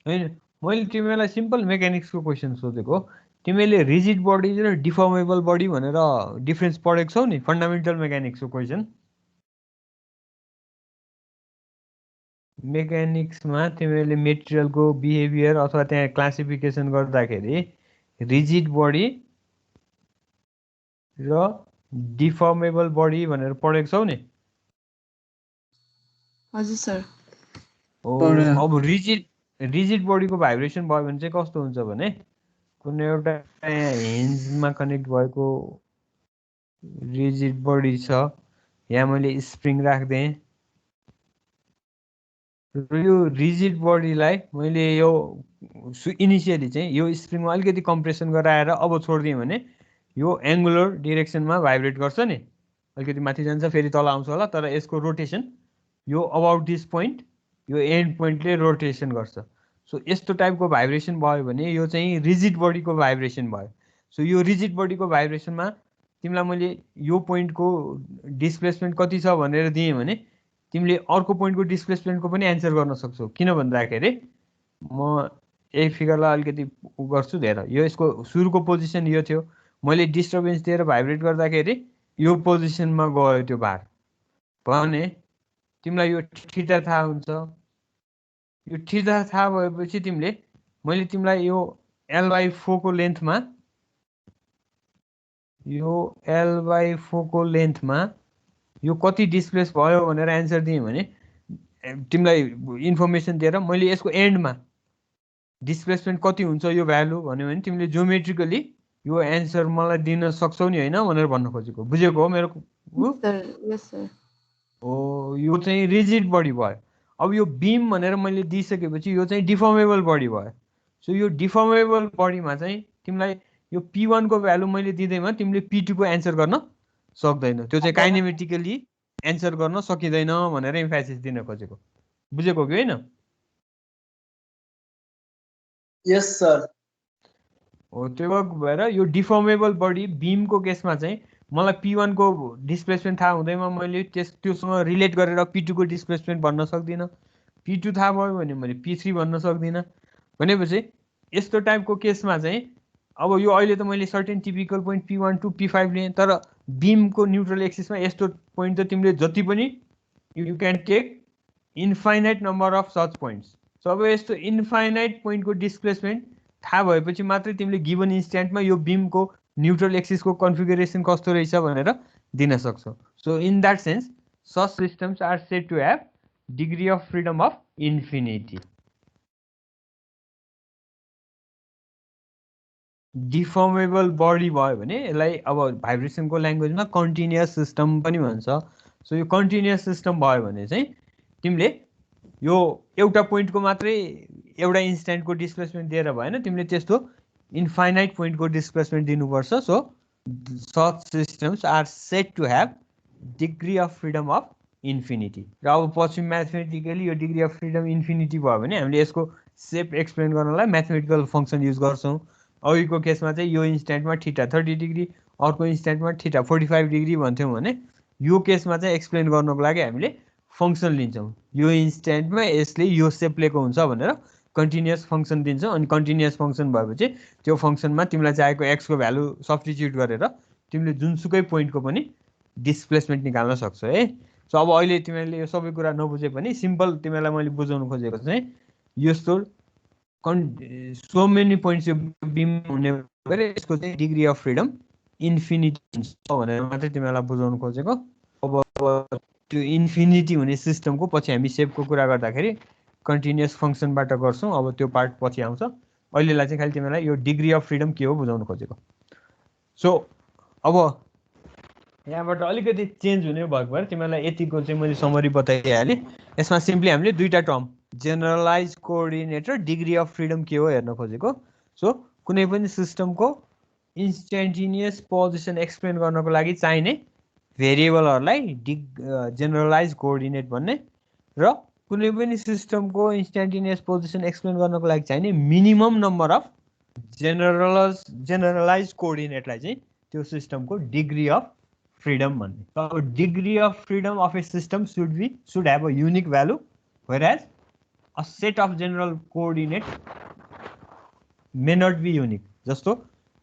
हैन, मैले तिमीलाई सिम्पल मेकानिक्सको क्वेसन सोधेको। तिमीले रिजिड बडी र डिफर्मेबल बडी भनेर डिफरेन्स पढेको छौ नि फन्डामेन्टल मेकानिक्सको क्वेसन। मेकानिक्समा तिमीले मेटेरियलको बिहेभियर अथवा त्यहाँ क्लासिफिकेसन गर्दाखेरि रिजिड बडी र डिफर्मेबल बडी भनेर पढेको छौ नि। हजुर सर। अब रिजिड बडीको भाइब्रेसन भयो भने चाहिँ कस्तो हुन्छ भने कुनै एउटा हिन्जमा कनेक्ट भएको रिजिड बडी छ, यहाँ मैले स्प्रिङ राख्दिएँ र यो रिजिड बडीलाई मैले यो इनिसियली चाहिँ यो स्प्रिङमा अलिकति कम्प्रेसन गराएर अब छोडिदिएँ भने यो एङ्गुलर डिरेक्सनमा भाइब्रेट गर्छ नि, अलिकति माथि जान्छ फेरि तल आउँछ होला, तर यसको रोटेसन यो अबाउट दिस पोइन्ट यो एन्ड पोइन्टले रोटेसन गर्छ। सो यस्तो टाइपको भाइब्रेसन भयो भने यो चाहिँ रिजिड बडीको भाइब्रेसन भयो। सो यो रिजिड बडीको भाइब्रेसनमा तिमीलाई मैले यो पोइन्टको डिस्प्लेसमेन्ट कति छ भनेर दिएँ भने तिमीले अर्को पोइन्टको डिस्प्लेसमेन्टको पनि एन्सर गर्न सक्छौ। किन भन्दाखेरि म यही फिगरलाई अलिकति गर्छु धेरै, यो यसको सुरुको पोजिसन यो थियो, मैले डिस्टर्बेन्स दिएर भाइब्रेट गर्दाखेरि यो पोजिसनमा गयो त्यो भार भने तिमीलाई यो थीटा थाहा हुन्छ। यो थीटा थाहा भएपछि तिमीले मैले तिमीलाई यो L/4 को लेन्थमा यो कति डिस्प्लेस भयो भनेर एन्सर दिएँ भने तिमीलाई इन्फर्मेसन दिएर मैले यसको एन्डमा डिस्प्लेसमेन्ट कति हुन्छ यो भ्यालु भन्यो भने तिमीले जियोमेट्रिकली यो एन्सर मलाई दिन सक्छौ नि होइन भनेर भन्न खोजेको। बुझेको हो मेरो? यस सर। हो, यो चाहिँ रिजिड बडी भयो। अब यो बिम भनेर मैले दिइसकेपछि यो चाहिँ डिफर्मेबल बडी भयो। सो यो डिफर्मेबल बडीमा चाहिँ तिमीलाई यो P1 को भ्यालु मैले दिँदैमा तिमीले P2 को एन्सर गर्न सक्दैनौ, त्यो चाहिँ काइनेमेटिकली एन्सर गर्न सकिँदैन भनेर इम्फेसिस दिन खोजेको। बुझेको कि होइन? यस सर। हो, त्यो भएर यो डिफर्मेबल बडी बिमको केसमा चाहिँ मलाई P1 को डिस्प्लेसमेन्ट थाहा हुँदैमा मैले त्योसँग रिलेट गरेर P2 को डिस्प्लेसमेन्ट भन्न सक्दिनँ। P2 थाहा भयो भने मैले P3 भन्न सक्दिनँ। भनेपछि यस्तो टाइपको केसमा चाहिँ अब यो अहिले त मैले certain typical point P1 to P5 लिएँ, तर बिमको न्युट्रल एक्सिसमा यस्तो पोइन्ट त तिमीले जति पनि you can take infinite number of such points. सो अब यस्तो इन्फाइनाइट पोइन्टको डिस्प्लेसमेन्ट थाहा भएपछि मात्रै तिमीले गिभन इन्स्ट्यान्टमा यो बिमको न्युट्रल एक्सिसको कन्फिगरेसन कस्तो रहेछ भनेर दिन सक्छौ। So in that sense such systems are said to have degree of freedom of infinity. Deformable body भयो भने यसलाई अब भाइब्रेसनको ल्याङ्ग्वेजमा कन्टिन्युअस सिस्टम पनि भन्छ। सो यो कन्टिन्युअस सिस्टम भयो भने चाहिँ तिमीले यो एउटा पोइन्टको मात्रै एउटा इन्स्ट्यान्टको डिस्प्लेसमेन्ट दिएर भएन, तिमीले त्यस्तो इन्फाइनाइट पोइन्टको डिस्प्लेसमेन्ट दिनुपर्छ। So such systems are said to have degree of freedom of infinity. र अब पछि म्याथमेटिकली यो डिग्री अफ फ्रिडम इन्फिनिटी भयो भने हामीले यसको सेप एक्सप्लेन गर्नलाई म्याथमेटिकल फङ्सन युज गर्छौँ। अघिको केसमा चाहिँ यो इन्स्ट्यान्टमा थीटा 30 डिग्री, अर्को इन्स्ट्यान्टमा थीटा 45 डिग्री भन्थ्यौँ भने यो केसमा चाहिँ एक्सप्लेन गर्नको लागि हामीले फङ्सन लिन्छौँ। यो इन्स्ट्यान्टमा यसले यो सेप लिएको हुन्छ भनेर कन्टिन्युअस फङ्सन दिन्छ अनि कन्टिन्युअस फङ्सन भएपछि त्यो फङ्सनमा तिमीलाई चाहिएको x को भ्यालु सब्स्टिट्युट गरेर तिमीले जुनसुकै पोइन्टको पनि डिस्प्लेसमेन्ट निकाल्न सक्छौ है। सो अब अहिले तिमीले यो सबै कुरा नबुझे पनि सिम्पल तिमीलाई मैले बुझाउन खोजेको चाहिँ यस्तो सो मेनी पोइन्ट्स यो बिम हुने भएर यसको चाहिँ डिग्री अफ फ्रिडम इन्फिनिटी हुन्छ भनेर मात्रै तिमीलाई बुझाउन खोजेको। अब त्यो इन्फिनिटी हुने सिस्टमको पछि हामी सेपको कुरा गर्दाखेरि कन्टिन्युअस फङ्सनबाट गर्छौँ। अब त्यो पार्ट पछि आउँछ। अहिलेलाई चाहिँ खालि तिमीलाई यो डिग्री अफ फ्रिडम के हो बुझाउन खोजेको। सो अब यहाँबाट अलिकति चेन्ज हुने भएको भएर तिमीलाई यतिको चाहिँ मैले समरी बताइहालेँ। यसमा सिम्पली हामीले दुईवटा टर्म जेनरलाइज कोअर्डिनेट र डिग्री अफ फ्रिडम के हो हेर्न खोजेको। सो कुनै पनि सिस्टमको इन्स्ट्यान्टेनियस पोजिसन एक्सप्लेन गर्नको लागि चाहिने भेरिएबलहरूलाई जेनरलाइज कोअर्डिनेट भन्ने र कुनै पनि सिस्टमको इन्स्ट्यान्टेनियस पोजिसन एक्सप्लेन गर्नको लागि चाहिने मिनिमम नम्बर अफ जेनरलाइज कोअर्डिनेटलाई चाहिँ त्यो सिस्टमको डिग्री अफ फ्रिडम भन्ने। अब degree of freedom of a system should have a unique value whereas a set of general coordinate may not be unique। जस्तो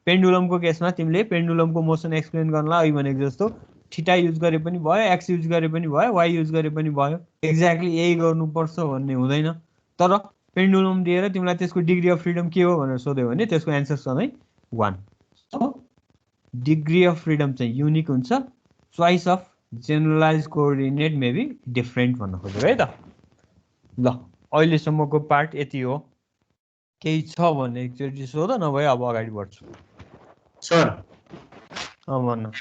पेन्डुलमको केसमा तिमीले पेन्डुलमको मोसन एक्सप्लेन गर्नलाई अघि भनेको जस्तो थीटा युज गरे पनि भयो, एक्स युज गरे पनि भयो, वाई युज गरे पनि भयो, एक्ज्याक्टली यही गर्नुपर्छ भन्ने हुँदैन। तर पेन्डुलम दिएर तिमीलाई त्यसको डिग्री अफ फ्रिडम के हो भनेर सोध्यो भने त्यसको एन्सर सधैँ 1। सो डिग्री अफ फ्रिडम चाहिँ युनिक हुन्छ। Choice of generalize coordinate may be different भन्न खोजेको है त। ल अहिलेसम्मको पार्ट यति हो। केही छ भने एकचोटि सोध, नभए अब अगाडि बढ्छु। सर भन्न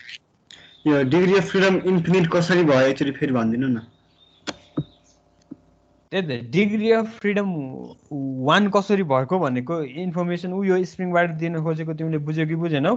यो डिग्री अफ फ्रिडम इन्फिनिट कसरी भयो एकचोटि फेरि भनिदिनु न। त्यही त डिग्री अफ फ्रिडम 1 कसरी भएको भनेको इन्फर्मेसन यो स्प्रिङबाट दिन खोजेको तिमीले बुझ्यौ कि बुझेनौ?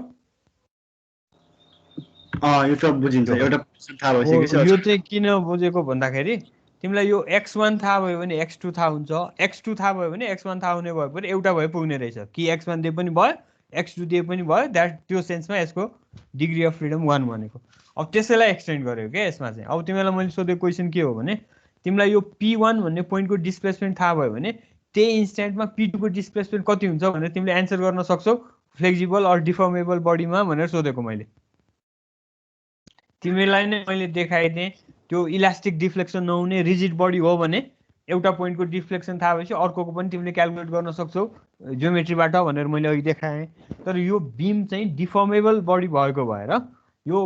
यो त बुझिन्छ, एउटा थाहा भइसक्यो। यो चाहिँ किन बुझेको भन्दाखेरि तिमीलाई यो x1 थाहा भयो भने x2 थाहा हुन्छ, x2 थाहा भयो भने x1 थाहा हुने भयो भने एउटा भए पुग्ने रहेछ कि x1 दिए पनि भयो x2 दिए पनि भयो। त्यो सेन्समा यसको डिग्री अफ फ्रिडम 1 भनेको। अब त्यसैलाई एक्सटेन्ड गर्यो क्या यसमा चाहिँ। अब तिमीलाई मैले सोधेको क्वेसन के हो भने तिमीलाई यो p1 भन्ने पोइन्टको डिस्प्लेसमेन्ट थाहा भयो भने त्यही इन्स्ट्यान्टमा p2 को डिस्प्लेसमेन्ट कति हुन्छ भनेर तिमीले एन्सर गर्न सक्छौ फ्लेक्सिबल अर डिफर्मेबल बडीमा भनेर सोधेको मैले। तिमीलाई नै मैले देखाइदिएँ त्यो इलास्टिक डिफ्लेक्सन नहुने रिजिड बडी हो भने एउटा पोइन्टको डिफ्लेक्सन थाहा भएपछि अर्कोको पनि तिमीले क्यालकुलेट गर्न सक्छौ ज्योमेट्रीबाट भनेर मैले अघि देखाएँ। तर यो बिम चाहिँ डिफर्मेबल बडी भएको भएर यो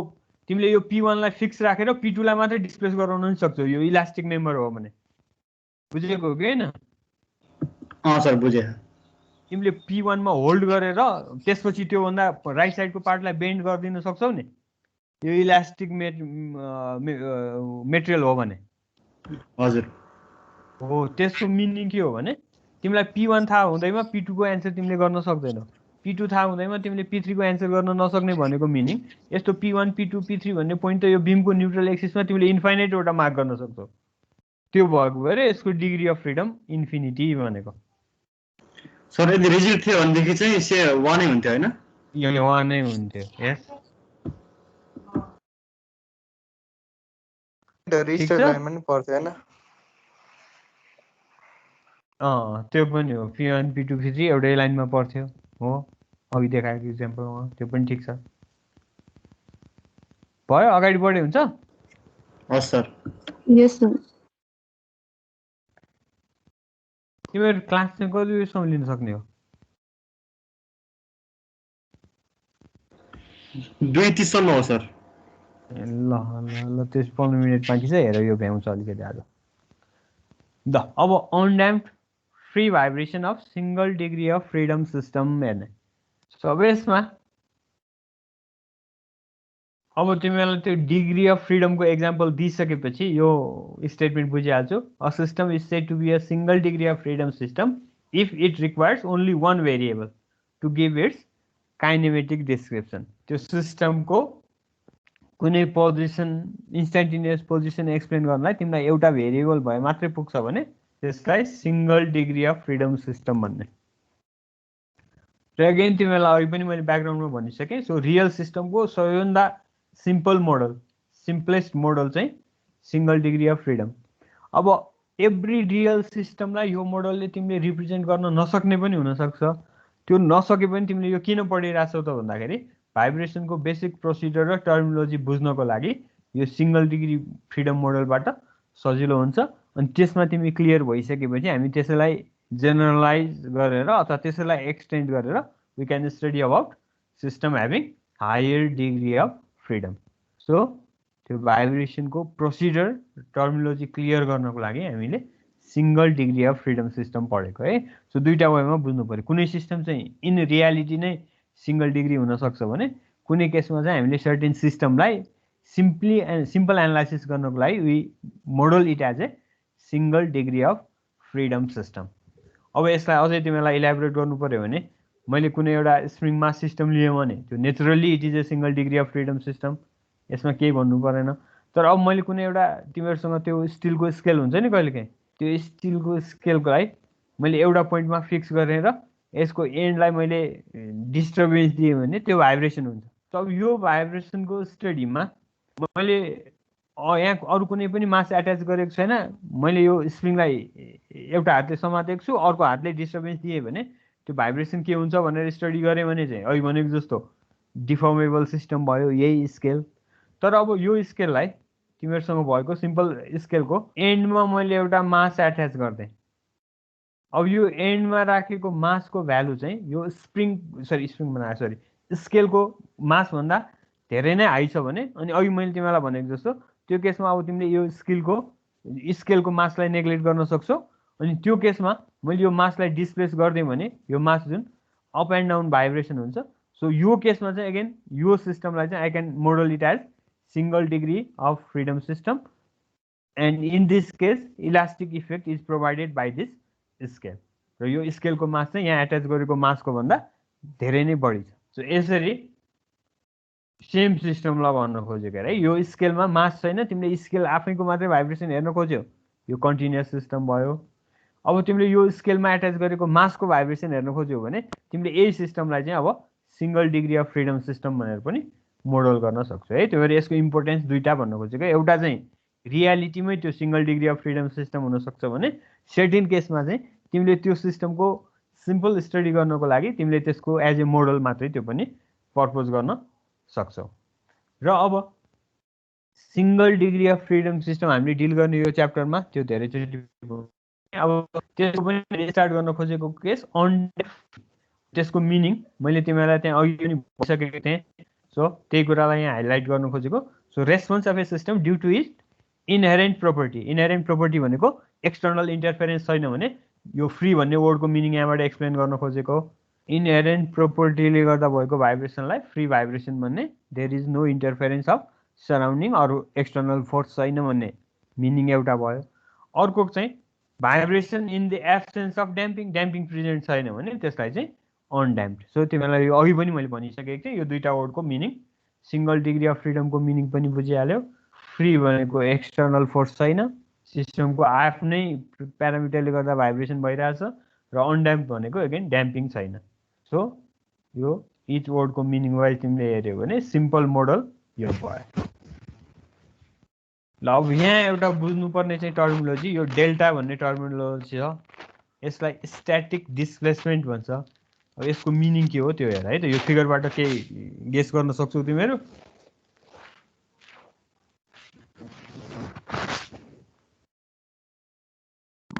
तिमीले यो p1 लाई फिक्स राखेर p2 लाई मात्रै डिस्प्लेस गराउन पनि सक्छौ। यो इलास्टिक मेम्बर हो भने। बुझेको हो कि हैन? सर बुझे। तिमीले p1 मा होल्ड गरेर त्यसपछि त्यो भन्दा राइट साइडको पार्टलाई बेन्ड गरिदिन सक्छौ नि। यो इलास्टिक मेटेरियल हो भने। हजुर हो। त्यसको मिनिङ के हो भने तिमीलाई p1 थाहा हुँदैमा p2 को एन्सर तिमीले गर्न सक्दैनौ, p2 थाहा हुँदैमा तिमीले p3 को एन्सर गर्न नसक्ने भनेको मिनिङ यस्तो p1 p2 p3 भन्ने पोइन्ट त यो बिमको न्युट्रल एक्सिसमा तिमीले इन्फाइनाइट वटा मार्क गर्न सक्छौ। त्यो भएको भएर यसको डिग्री अफ फ्रिडम इन्फिनिटी भनेको। सर यदि रिजिड थियो भनेदेखि चाहिँ से 1 नै हुन्थ्यो हैन? यो 1 नै हुन्थ्यो। यस रजिस्टर लाइनमा नि पर्थ्यो हैन? त्यो पनि हो। p1 p2 p3 एउटै लाइनमा पर्थ्यो हो। अघि देखाएको इक्जाम्पलमा त्यो पनि ठिक छ। भयो अगाडि बढे हुन्छ? हस् सर। यस सर। तिमीहरू क्लास चाहिँ कतिसम्म लिन सक्ने हो? 2:30 सम्म हो सर। ल ल ल त्यस 15 मिनट बाँकी छ। हेर यो भ्याउँछ अलिकति आज। अब undamped free vibration of single degree of freedom system हेर्ने। अब यसमा अब तिमीलाई त्यो डिग्री अफ फ्रिडमको एक्जाम्पल दिइसकेपछि यो स्टेटमेन्ट बुझिहाल्छौ। A system is said to be a single degree of freedom system if it requires only one variable to give its kinematic description. त्यो सिस्टमको कुनै पोजिसन इन्स्ट्यान्टेनियस पोजिसन एक्सप्लेन गर्नलाई तिमीलाई एउटा variable भए मात्रै पुग्छ भने त्यसलाई single degree of freedom system भन्ने। र अगेन तिमीलाई अघि पनि मैले ब्याकग्राउन्डमा भनिसकेँ। सो रियल सिस्टमको सबैभन्दा सिम्पल मोडल सिम्पलेस्ट मोडल चाहिँ सिंगल डिग्री अफ फ्रिडम। अब एभ्री रियल सिस्टमलाई यो मोडलले तिमीले रिप्रेजेन्ट गर्न नसक्ने पनि हुनसक्छ। त्यो नसके पनि तिमीले यो किन पढिरहेछौ त भन्दाखेरि भाइब्रेसनको बेसिक प्रोसिजर र टर्मिनोलोजी बुझ्नको लागि यो सिंगल डिग्री फ्रिडम मोडलबाट सजिलो हुन्छ। अनि त्यसमा तिमी क्लियर भइसकेपछि हामी त्यसैलाई जेनरलाइज गरेर अथवा त्यसैलाई एक्सटेन्ड गरेर we can study about system having higher degree of freedom. So त्यो भाइब्रेसनको प्रोसिजर टर्मिनोलोजी क्लियर गर्नको लागि हामीले single degree of freedom system पढेको है। सो दुईटा वेमा बुझ्नु पर्यो। कुनै सिस्टम चाहिँ इन रियालिटी नै सिंगल डिग्री हुनसक्छ भने कुनै केसमा चाहिँ हामीले सर्टेन सिस्टमलाई सिम्पल एनालाइसिस गर्नको लागि we model it as a single degree of freedom system. अब यसलाई अझै तिमीलाई इलाबोरेट गर्नु पर्यो भने मैले कुनै एउटा स्प्रिङ मास सिस्टम लिएँ भने त्यो naturally it is a single degree of freedom system, यसमा केही भन्नु परेन। तर अब मैले कुनै एउटा तिमीहरूसँग त्यो स्टिलको स्केल हुन्छ नि कहिलेकाहीँ, त्यो स्टिलको स्केलकोलाई मैले एउटा पोइन्टमा फिक्स गरेर यसको एन्डलाई मैले डिस्टर्बेन्स दिएँ भने त्यो भाइब्रेसन हुन्छ। अब यो भाइब्रेसनको स्टडीमा मैले यहाँ अरू कुनै पनि मास एट्याच गरेको छैन, मैले यो स्प्रिङलाई एउटा हातले समातेको छु, अर्को हातले डिस्टर्बेन्स दिएँ भने त्यो भाइब्रेसन के हुन्छ भनेर स्टडी गरेँ भने चाहिँ अहिले भनेको जस्तो डिफर्मेबल सिस्टम भयो यही स्केल। तर अब यो स्केललाई तिमीहरूसँग भएको सिम्पल स्केलको एन्डमा मैले एउटा मास एट्याच गर्दै, अब यो एन्डमा राखेको मासको भ्यालु चाहिँ यो स्केलको मासभन्दा धेरै नै हाई छ भने, अनि अघि मैले तिमीलाई भनेको जस्तो त्यो केसमा अब तिमीले यो स्केलको मासलाई नेग्लेक्ट गर्न सक्छौ। अनि त्यो केसमा मैले यो मासलाई डिस्प्लेस गरिदिएँ भने यो मास जुन अप एन्ड डाउन भाइब्रेसन हुन्छ। सो यो केसमा चाहिँ अगेन यो सिस्टमलाई चाहिँ I can model it as single degree of freedom system and in this case elastic effect is provided by this scale. र यो स्केलको मास चाहिँ यहाँ एट्याच गरेको मासको भन्दा धेरै नै बढी छ। सो यसरी सेम सिस्टमलाई भन्न खोजेको है, यो स्केलमा मास छैन, तिमीले स्केल आफैको मात्रै भाइब्रेसन हेर्न खोज्यौ, यो कन्टिन्युअस सिस्टम भयो। अब तिमीले यो स्केलमा एट्याच गरेको मासको भाइब्रेसन हेर्न खोज्यौ भने तिमीले यही सिस्टमलाई चाहिँ अब single degree of freedom system भनेर पनि मोडल गर्न सक्छौ है। त्यही भएर यसको इम्पोर्टेन्स दुईटा भन्न खोजेको, एउटा चाहिँ रियालिटीमै त्यो single degree of freedom system हुनसक्छ भने सर्टेन केसमा चाहिँ तिमीले त्यो सिस्टमको सिम्पल स्टडी गर्नको लागि तिमीले त्यसको एज ए मोडल मात्रै त्यो पनि पर्पोज गर्न सक्छौ। र अब single degree of freedom system हामीले डिल गर्ने यो च्याप्टरमा त्यो धेरैचोटि अब त्यसको पनि स्टार्ट गर्न खोजेको केस अनडेम्प्ड, त्यसको मिनिङ मैले तिमीलाई त्यहाँ अघि पनि भनिसकेको थिएँ। सो त्यही कुरालाई यहाँ हाइलाइट गर्न खोजेको। So response of a system due to it inherent property. Inherent property भनेको एक्सटर्नल इन्टरफेरेन्स छैन भने यो फ्री भन्ने वर्डको मिनिङ यहाँबाट एक्सप्लेन गर्न खोजेको। इनहेरेन्ट प्रोपर्टीले गर्दा भएको भाइब्रेसनलाई फ्री भाइब्रेसन भन्ने, there is no interference of surrounding अरू एक्सटर्नल फोर्स छैन भन्ने मिनिङ एउटा भयो। अर्को चाहिँ vibration in the absence of damping, damping present छैन भने त्यसलाई चाहिँ अनड्याम्प्ड। सो तिमीलाई यो अघि पनि मैले भनिसकेको थिएँ, यो दुईटा वर्डको मिनिङ सिंगल डिग्री अफ फ्रिडमको मिनिङ पनि बुझिहाल्यो। फ्री भनेको एक्सटर्नल फोर्स छैन, सिस्टमको आफ्नै प्यारामिटरले गर्दा भाइब्रेसन भइरहेछ, र अनड्याम्प भनेको अगेन ड्याम्पिङ छैन। सो यो इच वर्डको मिनिङ वाइज तिमीले हेऱ्यौ भने सिम्पल मोडल यो भयो। ल अब यहाँ एउटा बुझ्नुपर्ने चाहिँ टर्मिनोलोजी, यो डेल्टा भन्ने टर्मिनोलोजी छ, यसलाई स्ट्याटिक डिस्प्लेसमेन्ट भन्छ। अब यसको मिनिङ के हो त्यो हेर है त, यो फिगरबाट केही गेस गर्न सक्छौ तिमीहरू?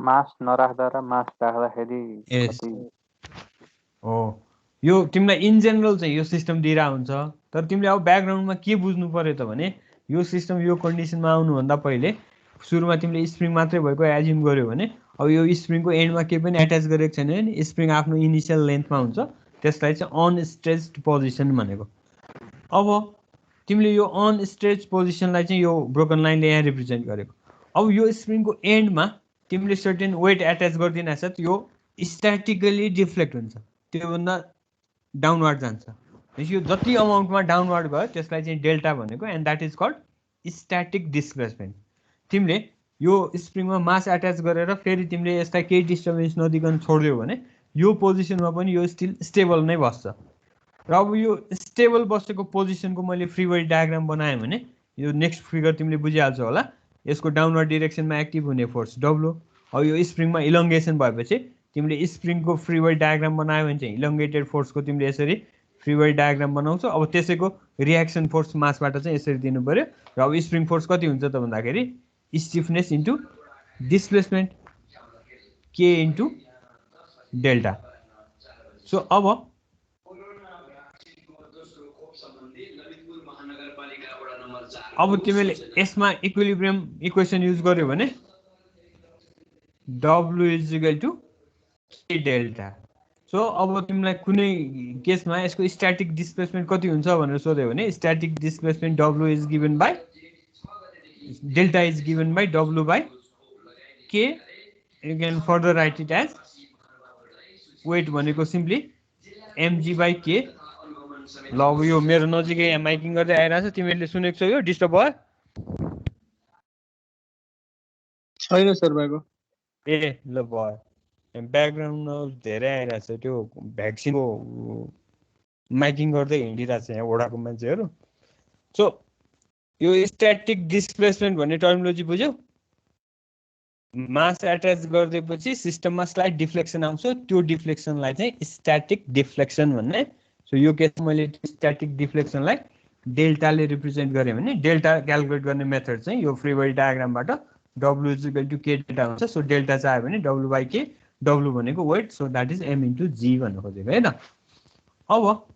मास नराख्दा र मास राख्दाखेरि हो, यो तिमीलाई इन जेनरल चाहिँ यो सिस्टम दिइरहेको हुन्छ। तर तिमीले अब ब्याकग्राउन्डमा के बुझ्नु पर्यो त भने यो सिस्टम यो कन्डिसनमा आउनुभन्दा पहिले सुरुमा तिमीले स्प्रिङ मात्रै भएको एज्युम गर्यो भने अब यो स्प्रिङको एन्डमा केही पनि एट्याच गरेको छैन भने स्प्रिङ आफ्नो इनिसियल लेन्थमा हुन्छ, त्यसलाई चाहिँ अनस्ट्रेच्ड पोजिसन भनेको। अब तिमीले यो अनस्ट्रेच्ड पोजिसनलाई चाहिँ यो ब्रोकन लाइनले यहाँ रिप्रेजेन्ट गरेको। अब यो स्प्रिङको एन्डमा तिमीले सर्टेन वेट एट्याच गरिदिन साथ यो स्ट्याटिकली डिफ्लेक्ट हुन्छ, त्योभन्दा डाउनवार्ड जान्छ। यो जति अमाउन्टमा डाउनवार्ड भयो त्यसलाई चाहिँ डेल्टा भनेको, and that is called static displacement. तिमीले यो स्प्रिङमा मास एट्याच गरेर फेरि तिमीले यसलाई केही डिस्टर्बेन्स नदिकन छोडिदियो भने यो पोजिसनमा पनि यो स्टिल स्टेबल नै बस्छ। र अब यो स्टेबल बसेको पोजिसनको मैले फ्री वेट डायग्राम बनाएँ भने यो नेक्स्ट फिगर तिमीले बुझिहाल्छौ होला। यसको डाउनवर्ड डिरेक्सनमा एक्टिभ हुने फोर्स डब्लु, अब यो स्प्रिङमा इलोङ्गेसन भएपछि तिमीले स्प्रिङको फ्री बडी डायग्राम बनायो भने चाहिँ इलोङ्गेटेड फोर्सको तिमीले यसरी फ्री बडी डायग्राम बनाउँछौ। अब त्यसैको रियाक्सन फोर्स मासबाट चाहिँ यसरी दिनु पर्यो र अब स्प्रिङ फोर्स कति हुन्छ त भन्दाखेरि स्टिफनेस इन्टु डिस्प्लेसमेन्ट के इन्टु डेल्टा। सो अब तिमीले यसमा इक्विलिब्रियम इक्वेसन युज गर्यो भने W is equal to K delta. So अब तिमीलाई कुनै केसमा यसको स्ट्याटिक डिस्प्लेसमेन्ट कति हुन्छ भनेर सोध्यो भने static displacement W is given by delta is given by W by K. You can further write it as weight भनेको सिम्पली mg बाई के। ल अब यो मेरो नजिकै यहाँ माइकिङ गर्दै आइरहेको छ, तिमीहरूले सुनेको छौ? यो डिस्टर्ब भयो? छैन सर भएको। ए ल भयो। ब्याकग्राउन्ड धेरै आइरहेको छ, त्यो भ्याक्सिनको माइकिङ गर्दै हिँडिरहेको छ यहाँ वडाको मान्छेहरू। सो यो स्ट्याटिक डिस्प्लेसमेन्ट भन्ने टर्मिनोलोजी बुझ्यौ? मास एट्याच गरिदिएपछि सिस्टममा स्लाइट डिफ्लेक्सन आउँछ, त्यो डिफ्लेक्सनलाई चाहिँ स्ट्याटिक डिफ्लेक्सन भन्ने। सो यो केसमा मैले स्ट्याटिक डिफ्लेक्सनलाई डेल्टाले रिप्रेजेन्ट गरेँ भने डेल्टा क्यालकुलेट गर्ने मेथड चाहिँ यो फ्री बडी डायग्रामबाट W is equal to K delta हुन्छ। सो डेल्टा चाहिँ आयो भने W बाई के, W भनेको weight, so that is M into g भन्नु खोजेको है त। अब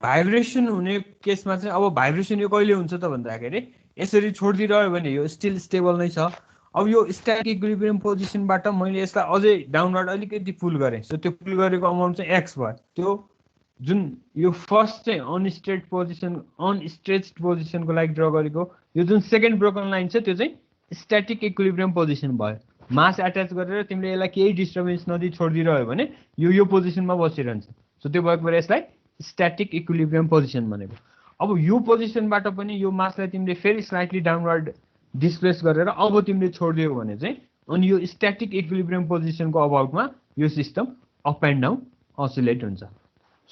भाइब्रेसन हुने केसमा चाहिँ अब भाइब्रेसन यो कहिले हुन्छ त भन्दाखेरि यसरी छोडिदिइरह्यो भने यो स्टिल स्टेबल नै छ। अब यो स्ट्याटिक इक्विलिब्रियम पोजिसनबाट मैले यसलाई अझै डाउनवर्ड अलिकति पुल गरेँ। सो त्यो पुल गरेको अमाउन्ट चाहिँ एक्स भयो। त्यो जुन यो फर्स्ट चाहिँ अनस्ट्रेच्ड पोजिसनको लागि ड्र गरेको यो जुन सेकेन्ड ब्रोकन लाइन छ त्यो चाहिँ स्ट्याटिक इक्विलिब्रियम पोजिसन भयो। मास एट्याच गरेर तिमीले यसलाई केही डिस्टर्बेन्स नदिई छोडिदिइरह्यो भने यो पोजिसनमा बसिरहन्छ। सो त्यो भएको भएर यसलाई स्ट्याटिक इक्विलिब्रियम पोजिसन भनेको। अब यो पोजिसनबाट पनि यो मासलाई तिमीले फेरि स्लाइटली डाउनवर्ड डिस्प्लेस गरेर अब तिमीले छोडिदियो भने चाहिँ अनि यो स्ट्याटिक इक्विलिब्रियम पोजिसनको अबाउटमा यो सिस्टम अप एन्ड डाउन असिलेट हुन्छ।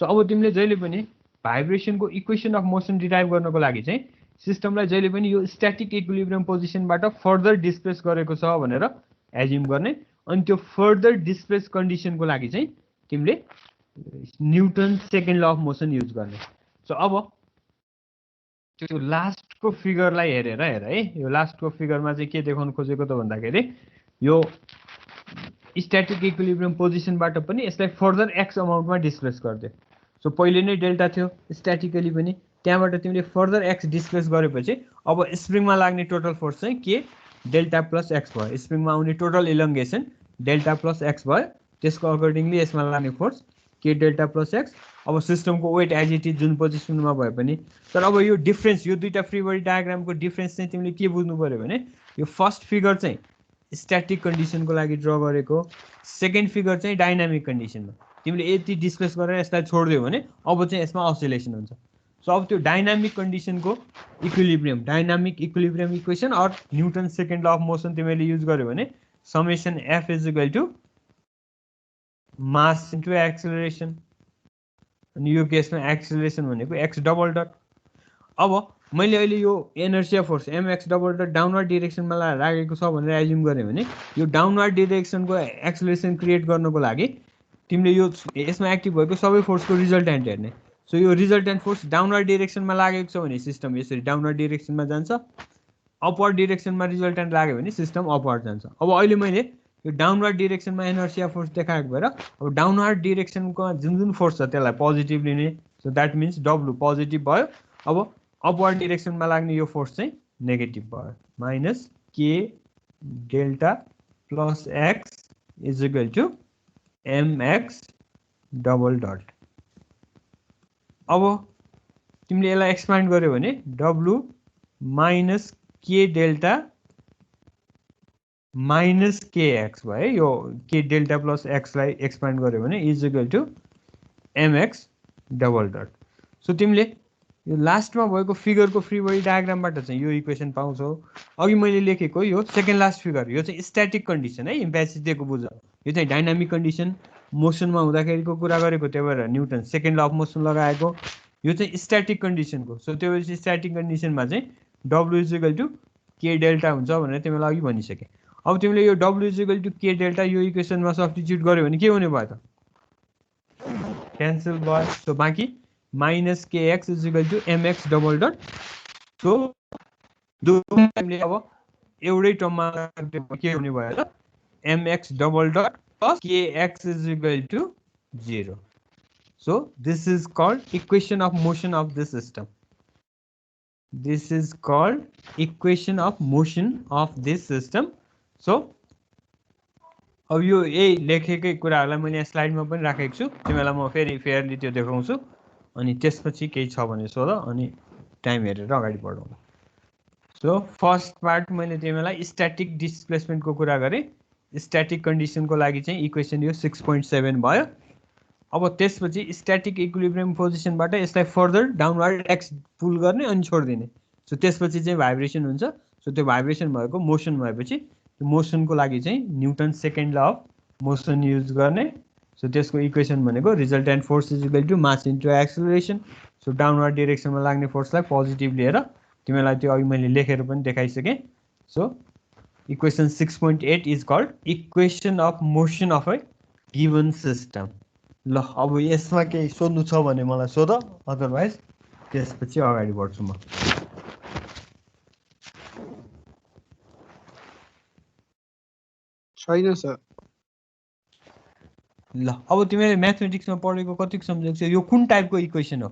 सो अब तिमीले जहिले पनि भाइब्रेसनको इक्वेसन अफ मोसन डिराइभ गर्नको लागि चाहिँ सिस्टमलाई जहिले पनि यो स्ट्याटिक इक्विलिब्रियम पोजिसनबाट फर्दर डिस्प्लेस गरेको छ भनेर एज्युम गर्ने। अनि त्यो फर्दर डिस्प्लेस कन्डिसनको लागि चाहिँ तिमीले newton second law of motion use गर्ने। सो अब त्यो लास्टको फिगरलाई हेर है, यो लास्टको फिगरमा चाहिँ के देखाउन खोजेको त भन्दाखेरि यो स्ट्याटिक इक्विलिब्रियम पोजिसनबाट पनि यसलाई फर्दर एक्स अमाउन्टमा डिस्प्लेस गरिदियो। सो पहिले नै डेल्टा थियो स्ट्याटिकली पनि, त्यहाँबाट तिमीले फर्दर एक्स डिस्प्लेस गरेपछि अब स्प्रिङमा लाग्ने टोटल फोर्स चाहिँ के डेल्टा प्लस एक्स भयो। स्प्रिङमा आउने टोटल इलोङ्गेसन डेल्टा प्लस एक्स भयो, त्यसको अकर्डिङली यसमा लाग्ने फोर्स के डेल्टा प्लस एक्स। अब सिस्टमको वेट एज इट इज जुन पोजिसनमा भए पनि, तर अब यो डिफ्रेन्स यो दुईवटा फ्री बडी डायग्रामको डिफ्रेन्स चाहिँ तिमीले के बुझ्नु पऱ्यो भने यो फर्स्ट फिगर चाहिँ स्ट्याटिक कन्डिसनको लागि ड्र गरेको, सेकेन्ड फिगर चाहिँ डाइनामिक कन्डिसनमा। तिमीले यति डिस्प्लेस गरेर यसलाई छोडिदियो भने अब चाहिँ यसमा असिलेसन हुन्छ। सो अब त्यो डाइनामिक कन्डिसनको dynamic equilibrium equation or Newton second law of motion तिमीले युज गर्यो भने summation F is equal to mass into acceleration. अनि यो केसमा एक्सेलरेसन भनेको एक्स डबल डट। अब मैले अहिले यो inertia force MX double dot downward डिरेक्सनमा राखेको छ भनेर एज्युम गरेँ भने यो डाउनवर्ड डिरेक्सनको एक्सेलरेसन क्रिएट गर्नको लागि तिमीले यो यसमा एक्टिभ भएको सबै फोर्सको रिजल्टेन्ट हेर्ने। सो यो रिजल्टेन्ट फोर्स डाउनवर्ड डिरेक्सनमा लागेको छ भने सिस्टम यसरी डाउनवर्ड डिरेक्सनमा जान्छ, अपवर्ड डिरेक्सनमा रिजल्टेन्ट लाग्यो भने सिस्टम अपवर्ड जान्छ। अब अहिले मैले यो डाउनवर्ड डिरेक्सनमा इनर्सिया फोर्स देखाएको भएर अब डाउनवर्ड डिरेक्सनको जुन फोर्स छ त्यसलाई पोजिटिभ लिने। So that means W positive भयो। अब अपवर्ड डिरेक्सनमा लाग्ने यो फोर्स चाहिँ नेगेटिभ भयो, minus k delta plus x is equal to m x double dot. अब तिमीले यसलाई एक्सपान्ड गर्यो भने डब्लु minus k delta minus k x भयो। यो के डेल्टा प्लस एक्सलाई एक्सपान्ड गर्यो भने is equal to m x double dot. So तिमीले यो लास्टमा भएको फिगरको फ्री बडी डायग्रामबाट चाहिँ यो इक्वेसन पाउँछौ। अघि मैले लेखेको यो सेकेन्ड लास्ट फिगर यो चाहिँ स्ट्याटिक कन्डिसन है, इम्प्यासिस दिएको बुझ। यो चाहिँ डाइनामिक कन्डिसन मोसनमा हुँदाखेरिको कुरा गरेको, त्यही भएर newton second law of motion लगाएको। यो चाहिँ स्ट्याटिक कन्डिसनको। सो त्यो भएपछि स्ट्याटिक कन्डिसनमा चाहिँ W is equal to K delta हुन्छ भनेर तिमीलाई अघि भनिसकेँ। अब तिमीले यो w = k डेल्टा यो इक्वेसनमा सब्स्टिट्युट गर्यो भने के हुने भयो त क्यान्सल भयो सो बाँकी -kx = mx double dot so हामीले अब एउटै टर्ममा के हुने भयो त mx double dot plus kx = 0 so this is called equation of motion of the system. This is called equation of motion of this system. So अब यो यही लेखेकै कुराहरूलाई मैले यहाँ स्लाइडमा पनि राखेको छु तिमीलाई म फेरि फेयरली त्यो देखाउँछु अनि त्यसपछि केही छ भने सोध अनि टाइम हेरेर अगाडि बढौँ. सो फर्स्ट पार्ट मैले तिमीलाई स्ट्याटिक डिस्प्लेसमेन्टको कुरा गरेँ. स्ट्याटिक कन्डिसनको लागि चाहिँ इक्वेसन यो 6.7 भयो. अब त्यसपछि स्ट्याटिक इक्विलिब्रियम पोजिसनबाट यसलाई फर्दर डाउनवर्ड एक्स पुल गर्ने अनि छोडिदिने. सो त्यसपछि चाहिँ भाइब्रेसन हुन्छ. सो त्यो भाइब्रेसन भएको मोसन भएपछि मोसनको लागि चाहिँ Newton second law of motion use गर्ने. सो त्यसको इक्वेसन भनेको resultant force = mass into acceleration. So downward डिरेक्सनमा लाग्ने फोर्सलाई पोजिटिभ लिएर तिमीलाई त्यो अघि मैले लेखेर पनि देखाइसकेँ. So equation 6.8 is called equation of motion of a given system. ल अब यसमा केही सोध्नु छ भने मलाई सोध अदरवाइज त्यसपछि अगाडि बढ्छु म. छैन सर. ल अब तिमीले म्याथमेटिक्समा पढेको कतिको सम्झेको छ यो कुन टाइपको इक्वेसन हो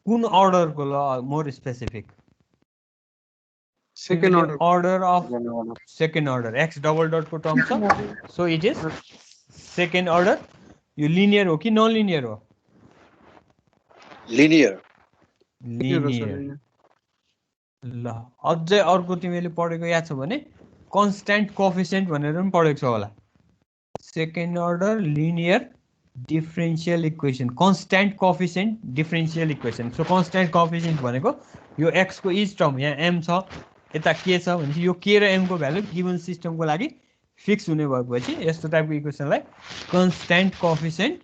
कुन अर्डरको ल more specific second order order of second order x double डटको टर्म छ. So it is second order. यो लिनियर हो कि नन लिनियर हो लिनियर लिनियर. ल अझै अर्को तिमीले पढेको याद छ भने कन्स्ट्यान्ट कोएफिसिएन्ट भनेर पनि पढेको छ होला. Second order linear differential equation constant coefficient differential equation. So constant coefficient भनेको यो एक्स को इच टर्म यहाँ एम छ यता के छ भनेपछि यो के र एम को भ्यालु गिभन सिस्टमको लागि फिक्स हुने भएपछि यस्तो टाइपको इक्वेसनलाई constant coefficient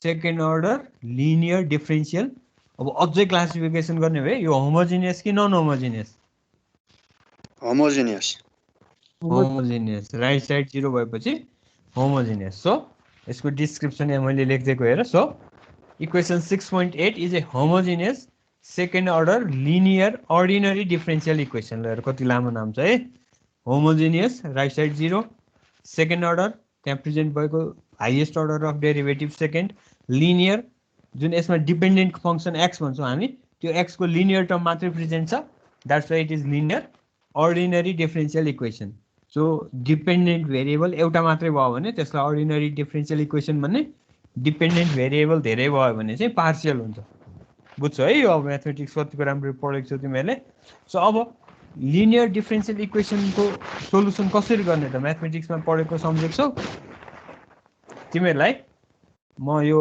second order linear differential. अब अझै क्लासिफिकेसन गर्ने भए यो होमोजिनियस कि non homogeneous homogeneous homogeneous right side 0 भएपछि होमोजिनियस. सो यसको डिस्क्रिप्सन यहाँ मैले लेखिदिएको हेर. So equation 6.8 is a homogeneous second order linear ordinary differential equation. हेर कति लामो नाम छ है. Homogeneous right side 0 second order त्यहाँ प्रेजेन्ट भएको highest order of derivative second linear जुन यसमा डिपेन्डेन्ट फङ्सन एक्स भन्छौँ हामी त्यो एक्स को लिनियर टर्म मात्रै प्रेजेन्ट छ that's why it is linear ordinary differential equation. So dependent variable एउटा मात्रै भयो भने त्यसलाई अर्डिनरी डिफरेन्शियल इक्वेसन भन्ने. डिपेन्डेन्ट भेरिएबल धेरै भयो भने चाहिँ पार्सियल हुन्छ. बुझ्छौ है यो अब म्याथमेटिक्स कतिको राम्रो पढेको छौ तिमीहरूले. सो अब लिनियर डिफरेन्शियल इक्वेसनको सोल्युसन कसरी गर्ने त म्याथमेटिक्समा पढेको सम्झेको छौ तिमीहरूलाई. म यो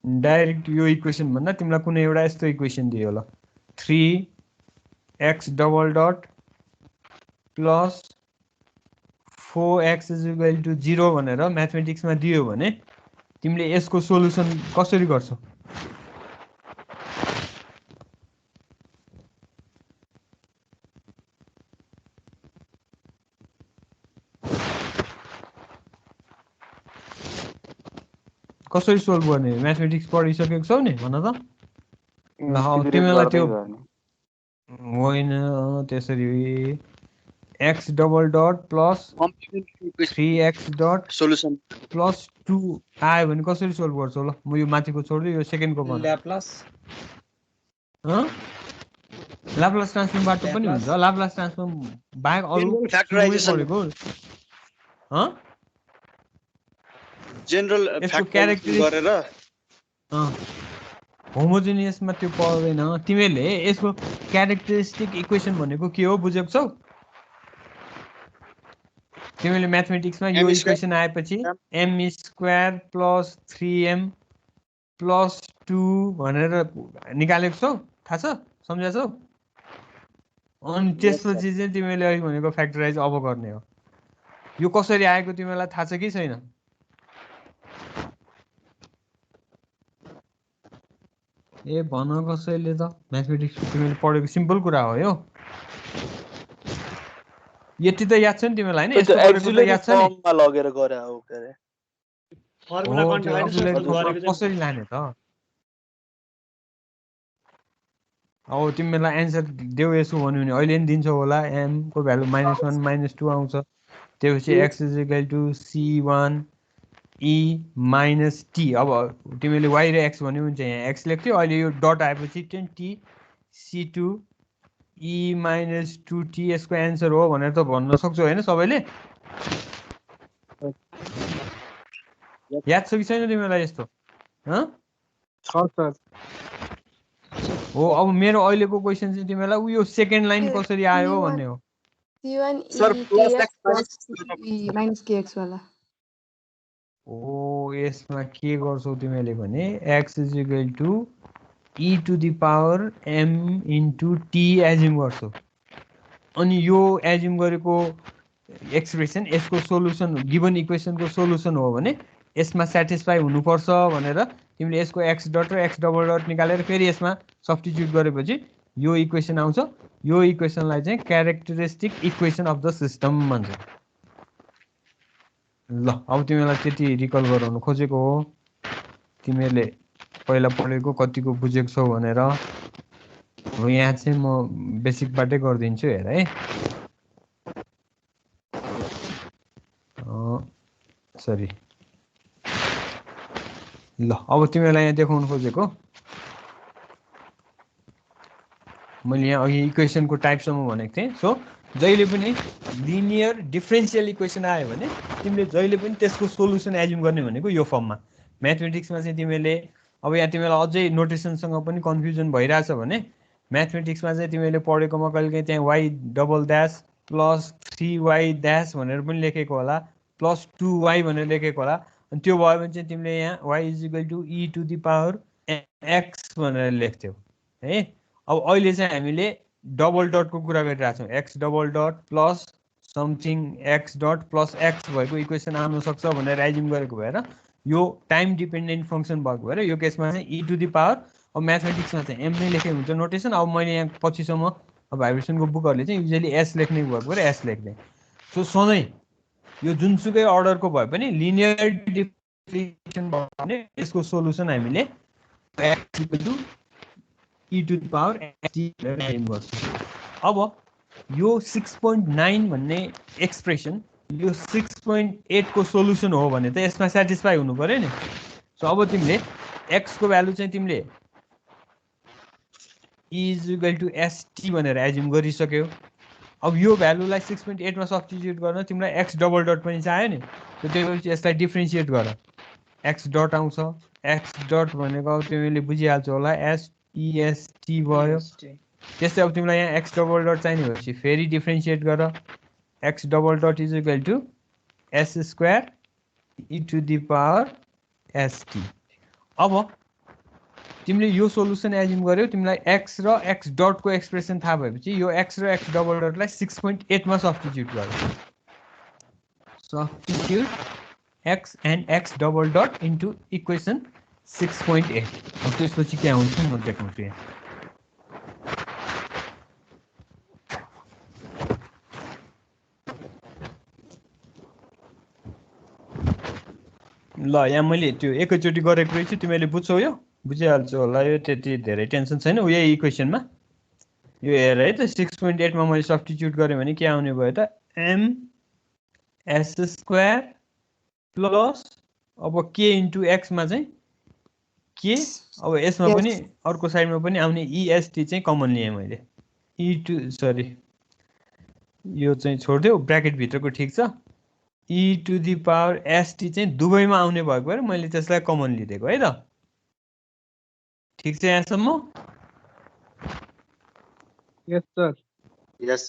डाइरेक्ट यो इक्वेसन भन्दा तिमीलाई कुनै एउटा यस्तो इक्वेसन दियो होला 3x double dot plus 4x = 0 भनेर म्याथमेटिक्समा दियो भने तिमीले यसको सोल्युसन कसरी गर्छौ कसरी सोल्भ गर्ने म्याथमेटिक्स पढिसकेको छौ नि भन त. ल तिमीलाई त्यो होइन त्यसरी x double dot plus 3x dot solution plus 2 आयो भने कसरी सोल्भ गर्छौ ल म यो माथिको छोड्दै यो सेकेन्डको भन. ल्याप्लास ल्याप्लास ट्रान्सफर्मबाट पनि हुन्छ. ल्याप्लास ट्रान्सफर्म बाहेक अरु फ्याक्टराइजेसन जेनरल फ्याक्टर गरेर होमोजिनियसमा त्यो पर्दैन. तिमीले यसको क्यारेक्टरिस्टिक इक्वेसन भनेको के हो बुझेको छौ तिमीले म्याथमेटिक्समा यो इक्वेसन आएपछि m² प्लस 3m प्लस 2 भनेर निकालेको छौ थाहा छ सम्झेछौ. अनि त्यसपछि चाहिँ तिमीले अघि भनेको फ्याक्टराइज अब गर्ने हो. यो कसरी आएको तिमीलाई थाहा छ कि छैन ए भन कसैले त म्याथमेटिक्स तिमीले पढेको सिम्पल कुरा हो यो. यति त याद छ नि तिमीलाई हैन त्यो यसको गरेको त एक्जुलेरी याद छ नि फर्ममा लगेर गरे हो के अरे फर्मुला हो कन्ट्रोल त्यो होइन अक्सिलरी सब्स्टिट्युट फर्ममा गरेको चाहिँ कसरी लाने त अब तिमीलाई एन्सर देऊ यसो भन्यो भने अहिले नि दिन्छौ होला m को भ्यालु -1 -2 आउँछ त्यसपछि x = c1 e - t अब तिमीले y र x भन्यो भने चाहिँ यहाँ x लेख्थ्यौ अहिले यो डट आएपछि चाहिँ t c2 e - 2t यसको एन्सर हो भनेर त भन्न सक्छौ हैन सबैले याद छ कि छैन तिमीलाई यस्तो ह सर हो अब मेरो अहिलेको क्वेशन चाहिँ तिमीलाई उयो सेकेन्ड लाइन कसरी आयो भन्ने हो C1 sir EKX plus -KX वाला ओ यसमा के गर्छौ तिमीले भने x = e⁻m * t एज्युम गर्छौ अनि यो एज्युम गरेको एक्सप्रेसन यसको सोलुसन गिवन इक्वेसनको सोलुसन हो भने यसमा सेटिस्फाई हुनुपर्छ भनेर तिमीले यसको x डट र x डबल डट निकालेर फेरि यसमा सब्स्टिट्युट गरेपछि यो इक्वेसन आउँछ यो इक्वेसनलाई चाहिँ characteristic equation of the system भन्छ ल अब तिमीलाई त्यति रिकल गराउनु खोजेको हो तिमीले पहिला पढेको कतिको बुझेको छौ भनेर हो यहाँ चाहिँ म बेसिकबाटै गरिदिन्छु हेर है सरी ल अब तिमीलाई यहाँ देखाउन खोजेको मैले यहाँ अघि इक्वेसनको टाइपसम्म भनेको थिएँ सो जहिले पनि लिनियर डिफरेन्शियल इक्वेसन आयो भने तिमीले जहिले पनि त्यसको सोलुसन एज्युम गर्ने भनेको यो फर्ममा म्याथमेटिक्समा चाहिँ तिमीले अब यहाँ तिमीलाई अझै नोटेसनसँग पनि कन्फ्युजन भइरहेछ भने म्याथमेटिक्समा चाहिँ तिमीले पढेकोमा कहिलेकाहीँ त्यहाँ y double dash plus 3y भनेर पनि लेखेको होला प्लस 2y भनेर लेखेको होला अनि त्यो भयो भने चाहिँ तिमीले यहाँ y = e⁻x भनेर लेख्थ्यौ है अब अहिले चाहिँ हामीले डबल डटको कुरा गरिरहेछौँ x double dot plus something x dot plus x भएको इक्वेसन आउन सक्छ भनेर एज्युम गरेको भएर यो टाइम डिपेन्डेन्ट फङ्सन भएको भएर यो केसमा चाहिँ e⁻ अब म्याथमेटिक्समा चाहिँ m नै लेखेको हुन्छ नोटेसन अब मैले यहाँ पछिसम्म अब भाइब्रेसनको बुकहरूले चाहिँ युजली s लेख्ने भएको भएर s लेख्ने सो सधैँ यो जुनसुकै अर्डरको भए पनि लिनियर डिफरेन्सिएसन भयो भने यसको सोलुसन हामीले x = e⁻xt गर्छौँ अब यो 6.9 भन्ने एक्सप्रेसन यो 6.8 को सोलुसन हो भने त यसमा सेटिस्फाई हुनु पर्यो नि सो अब तिमीले x को भ्यालु चाहिँ तिमीले e = st भनेर एज्युम गरिसक्यौ अब यो भ्यालुलाई 6.8 मा सब्स्टिट्युट गर्न तिमीलाई x डबल डट पनि चाहियो नि सो त्यसपछि यसलाई डिफरेन्सिएट गर x डट आउँछ x डट भनेको अब तिमीले बुझिहाल्छौ होला est भयो त्यस्तै अब तिमीलाई यहाँ x डबल डट चाहिने भएपछि फेरि डिफरेन्सिएट गर x double dot = s² e⁻st अब तिमीले यो सोलुसन एज्युम गर्यौ तिमीलाई x र x डटको एक्सप्रेसन थाहा भएपछि यो x र x डबल डटलाई 6.8 मा सब्स्टिट्युट गर substitute x and x double dot into equation 6.8 अब त्यसपछि के आउँछ म देखाउँछु यहाँ ल यहाँ मैले त्यो एकैचोटि गरेको रहेछु तिमीले बुझ्छौ यो बुझिहाल्छौ होला यो त्यति धेरै टेन्सन छैन यही इक्वेसनमा यो हेर है त 6.8 मा मैले सब्स्टिट्युट गरेँ भने के आउने भयो त m(s²) प्लस अब k इन्टु x मा चाहिँ के अब यसमा पनि अर्को साइडमा पनि आउने est चाहिँ कमन लिएँ मैले यो चाहिँ छोडिदेऊ ब्र्याकेट भित्रको ठिक छ e⁻st चाहिँ दुवैमा आउने भएको भएर मैले त्यसलाई कमन लिइदिएको है त ठिक छ यहाँसम्म यस सर यस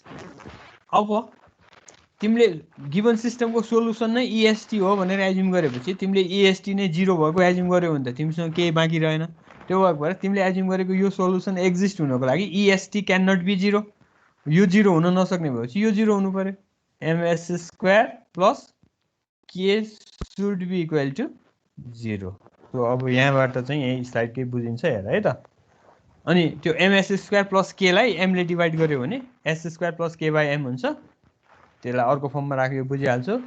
अब तिमीले गिवन सिस्टमको सोलुसन नै est हो भनेर एज्युम गरेपछि तिमीले est नै 0 भएको एज्युम गर्यौ भने त तिमीसँग केही बाँकी रहेन त्यो भएको भएर तिमीले एज्युम गरेको यो सोलुसन एक्जिस्ट हुनको लागि est क्यान नट बी 0 यो 0 हुन नसक्ने भएपछि यो 0 हुनु पर्यो ms² plus k should be equal to 0 so अब यहाँबाट चाहिँ यही स्लाइडकै बुझिन्छ हेर है त अनि त्यो ms² प्लस k लाई m ले डिभाइड गर्यो भने s² प्लस k/m हुन्छ त्यसलाई अर्को फर्ममा राखेर बुझिहाल्छौ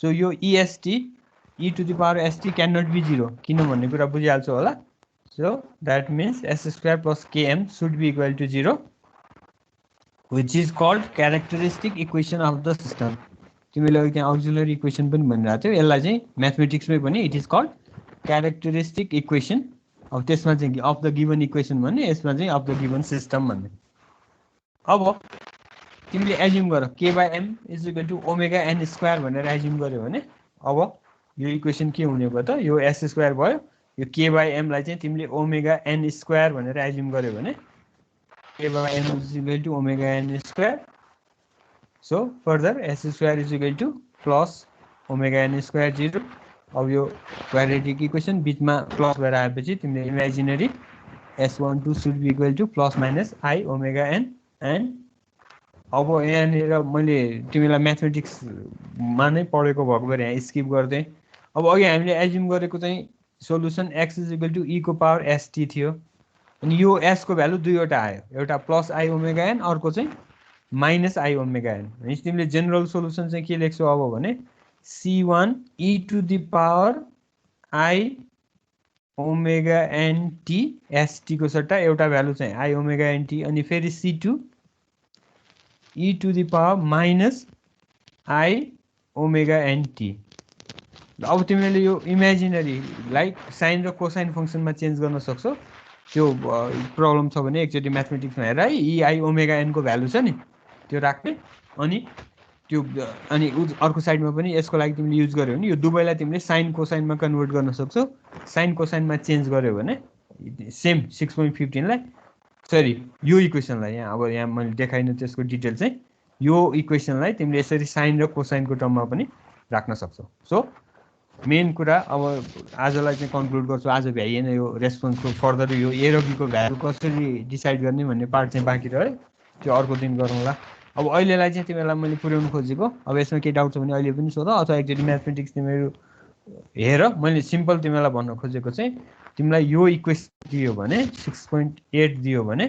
सो यो EST e to the power st cannot be 0 किन भन्ने कुरा बुझिहाल्छौ होला so that means s square plus km should be equal to 0 which is called characteristic equation of the system तिमीले अघि त्यहाँ auxiliary equation पनि भनिरहेको थियौ यसलाई चाहिँ म्याथमेटिक्समै पनि it is called characteristic equation अब त्यसमा चाहिँ of the given equation भन्ने यसमा चाहिँ of the given system भन्ने अब तिमीले एज्युम गर k/m is equal to omega n square भनेर एज्युम गर्यो भने अब यो इक्वेसन के हुने भयो त यो s स्क्वायर भयो यो k/m लाई चाहिँ तिमीले ओमेगा n स्क्वायर भनेर एज्युम गर्यो भने k/m is equal to omega n square so further s square is equal to plus omega n square 0 अब यो क्वाड्रेटिक इक्वेसन बीचमा प्लस भएर आएपछि तिमीले imaginary s12 should be equal to plus minus I omega n and अब यहाँनिर मैले तिमीलाई म्याथमेटिक्समा नै पढेको भएको भएर यहाँ स्किप गर्दै अब अघि हामीले एज्युम गरेको चाहिँ solution x is equal to e को पावर st थियो अनि यो s को भ्यालु दुईवटा आयो एउटा प्लस I ओमेगा n अर्को चाहिँ माइनस I ओमेगा n भनेपछि तिमीले जेनरल सोलुसन चाहिँ के लेख्छौ अब भने c1 e to the power I omega n t st को सट्टा एउटा भ्यालु चाहिँ I ओमेगा n t अनि फेरि c2 e to the power minus I omega n t अब तिमीले यो इमेजिनरी लाइक साइन र कोसाइन फंक्सनमा चेन्ज गर्न सक्छौ त्यो प्रब्लम छ भने एकचोटी म्याथमेटिक्समा हेर है e I ओमेगा n को भ्यालु छ नि त्यो राख्ने अनि त्यो अनि अर्को साइडमा पनि यसको लागि तिमीले युज गर्यो भने यो दुवैलाई तिमीले साइन कोसाइनमा कन्भर्ट गर्न सक्छौ साइन कोसाइनमा चेन्ज गर्यो भने सेम 6.15 लाई सरी यो इक्वेसनलाई यहाँ अब यहाँ मैले देखाइन त्यसको डिटेल चाहिँ यो इक्वेसनलाई तिमीले यसरी साइन र कोसाइनको टर्ममा पनि राख्न सक्छौ सो मेन कुरा अब आजलाई चाहिँ कन्क्लुड गर्छु आज भ्याइएन यो रेस्पोन्सको फर्दर यो ए र बीको भ्यालु कसरी डिसाइड गर्ने भन्ने पार्ट चाहिँ बाँकी रह्यो त्यो अर्को दिन गरौँला अब अहिलेलाई चाहिँ तिमीलाई मैले पुर्याउनु खोजेको अब यसमा के डाउट छ भने अहिले पनि सोध अथवा एकचोटि म्याथमेटिक्स तिमीहरू हेर मैले सिम्पल तिमीलाई भन्न खोजेको चाहिँ तिमीलाई यो इक्वेसन दियो भने 6.8 दियो भने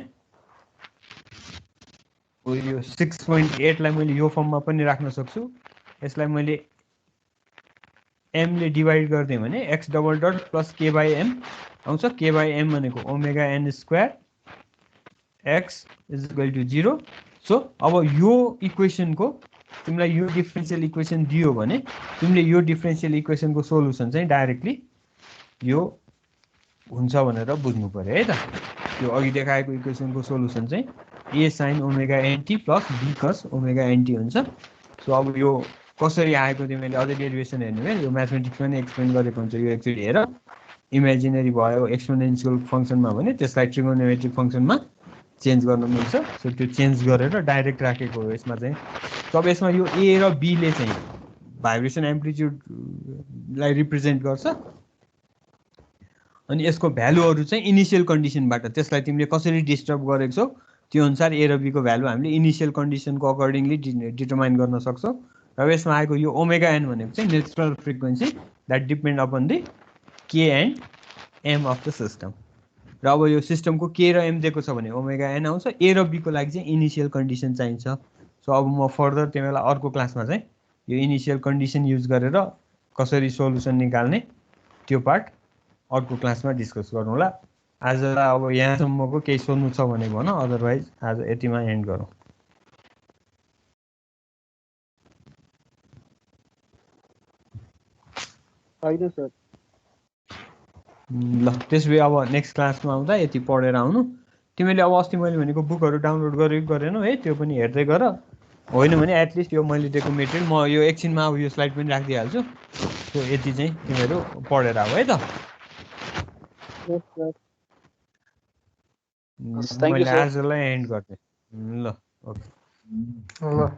यो 6.8 लाई मैले यो फर्ममा पनि राख्न सक्छु यसलाई मैले m ले डिवाइड गर्दै भने x double dot plus k/m आउँछ k/m भनेको omega n square x is equal to 0 so अब यो इक्वेसनको तिमीलाई यो डिफरेन्शियल इक्वेसन दियो भने तिमीले यो डिफरेन्शियल इक्वेसनको सोलुसन चाहिँ डाइरेक्टली यो हुन्छ भनेर बुझ्नु पर्यो है त त्यो अघि देखाएको इक्वेसनको सोलुसन चाहिँ a sin omega nt plus b cos omega nt हुन्छ सो अब यो कसरी आएको तिमीले अझै डेरिभेसन हेर्नु भयो यो म्याथमेटिक्समा नै एक्सप्लेन गरेको हुन्छ यो एक्चुअली हेर इमेजिनरी भयो एक्सपोनेन्शियल फंक्सनमा भने त्यसलाई ट्रिगोनोमेट्रिक फंक्सनमा चेन्ज गर्न मिल्छ सो त्यो चेन्ज गरेर डाइरेक्ट राखेको हो यसमा चाहिँ अब यसमा यो a र b ले चाहिँ भाइब्रेसन एम्प्लिट्युडलाई रिप्रेजेन्ट गर्छ अनि यसको भ्यालुहरु चाहिँ इनिशियल कन्डिसनबाट त्यसलाई तिमीले कसरी डिस्टर्ब गरेको छौ त्यो अनुसार a र b को भ्यालु हामीले इनिशियल कन्डिसनको अकर्डिङली डिटरमाइन गर्न सक्छौ र यसमा आएको यो ओमेगा n भनेको चाहिँ natural frequency that depend upon the k and m of the system र अब यो सिस्टमको k र m दिएको छ भने ओमेगा n आउँछ a र b को लागि चाहिँ इनिशियल कन्डिसन चाहिन्छ सो अब म फर्दर तिमीलाई अर्को क्लासमा चाहिँ यो इनिशियल कन्डिसन युज गरेर कसरी सोलुसन निकाल्ने त्यो पार्ट अर्को क्लासमा डिस्कस गरौँला आजलाई अब यहाँसम्मको केही सोध्नु छ भने भन अदरवाइज आज यतिमा एन्ड गरौँ होइन सर ल त्यसो भए अब नेक्स्ट क्लासमा आउँदा यति पढेर आउनु तिमीले अब अस्ति मैले भनेको बुकहरू डाउनलोड गरेको गरेनौ है त्यो पनि हेर्दै गर होइन भने एटलिस्ट यो मैले दिएको मेटेरियल म यो एकछिनमा अब यो स्लाइड पनि राखिदिइहाल्छु त्यो यति चाहिँ तिमीहरू पढेर आऊ है त मैले आजलाई एन्ड गर्दै ल ओके ल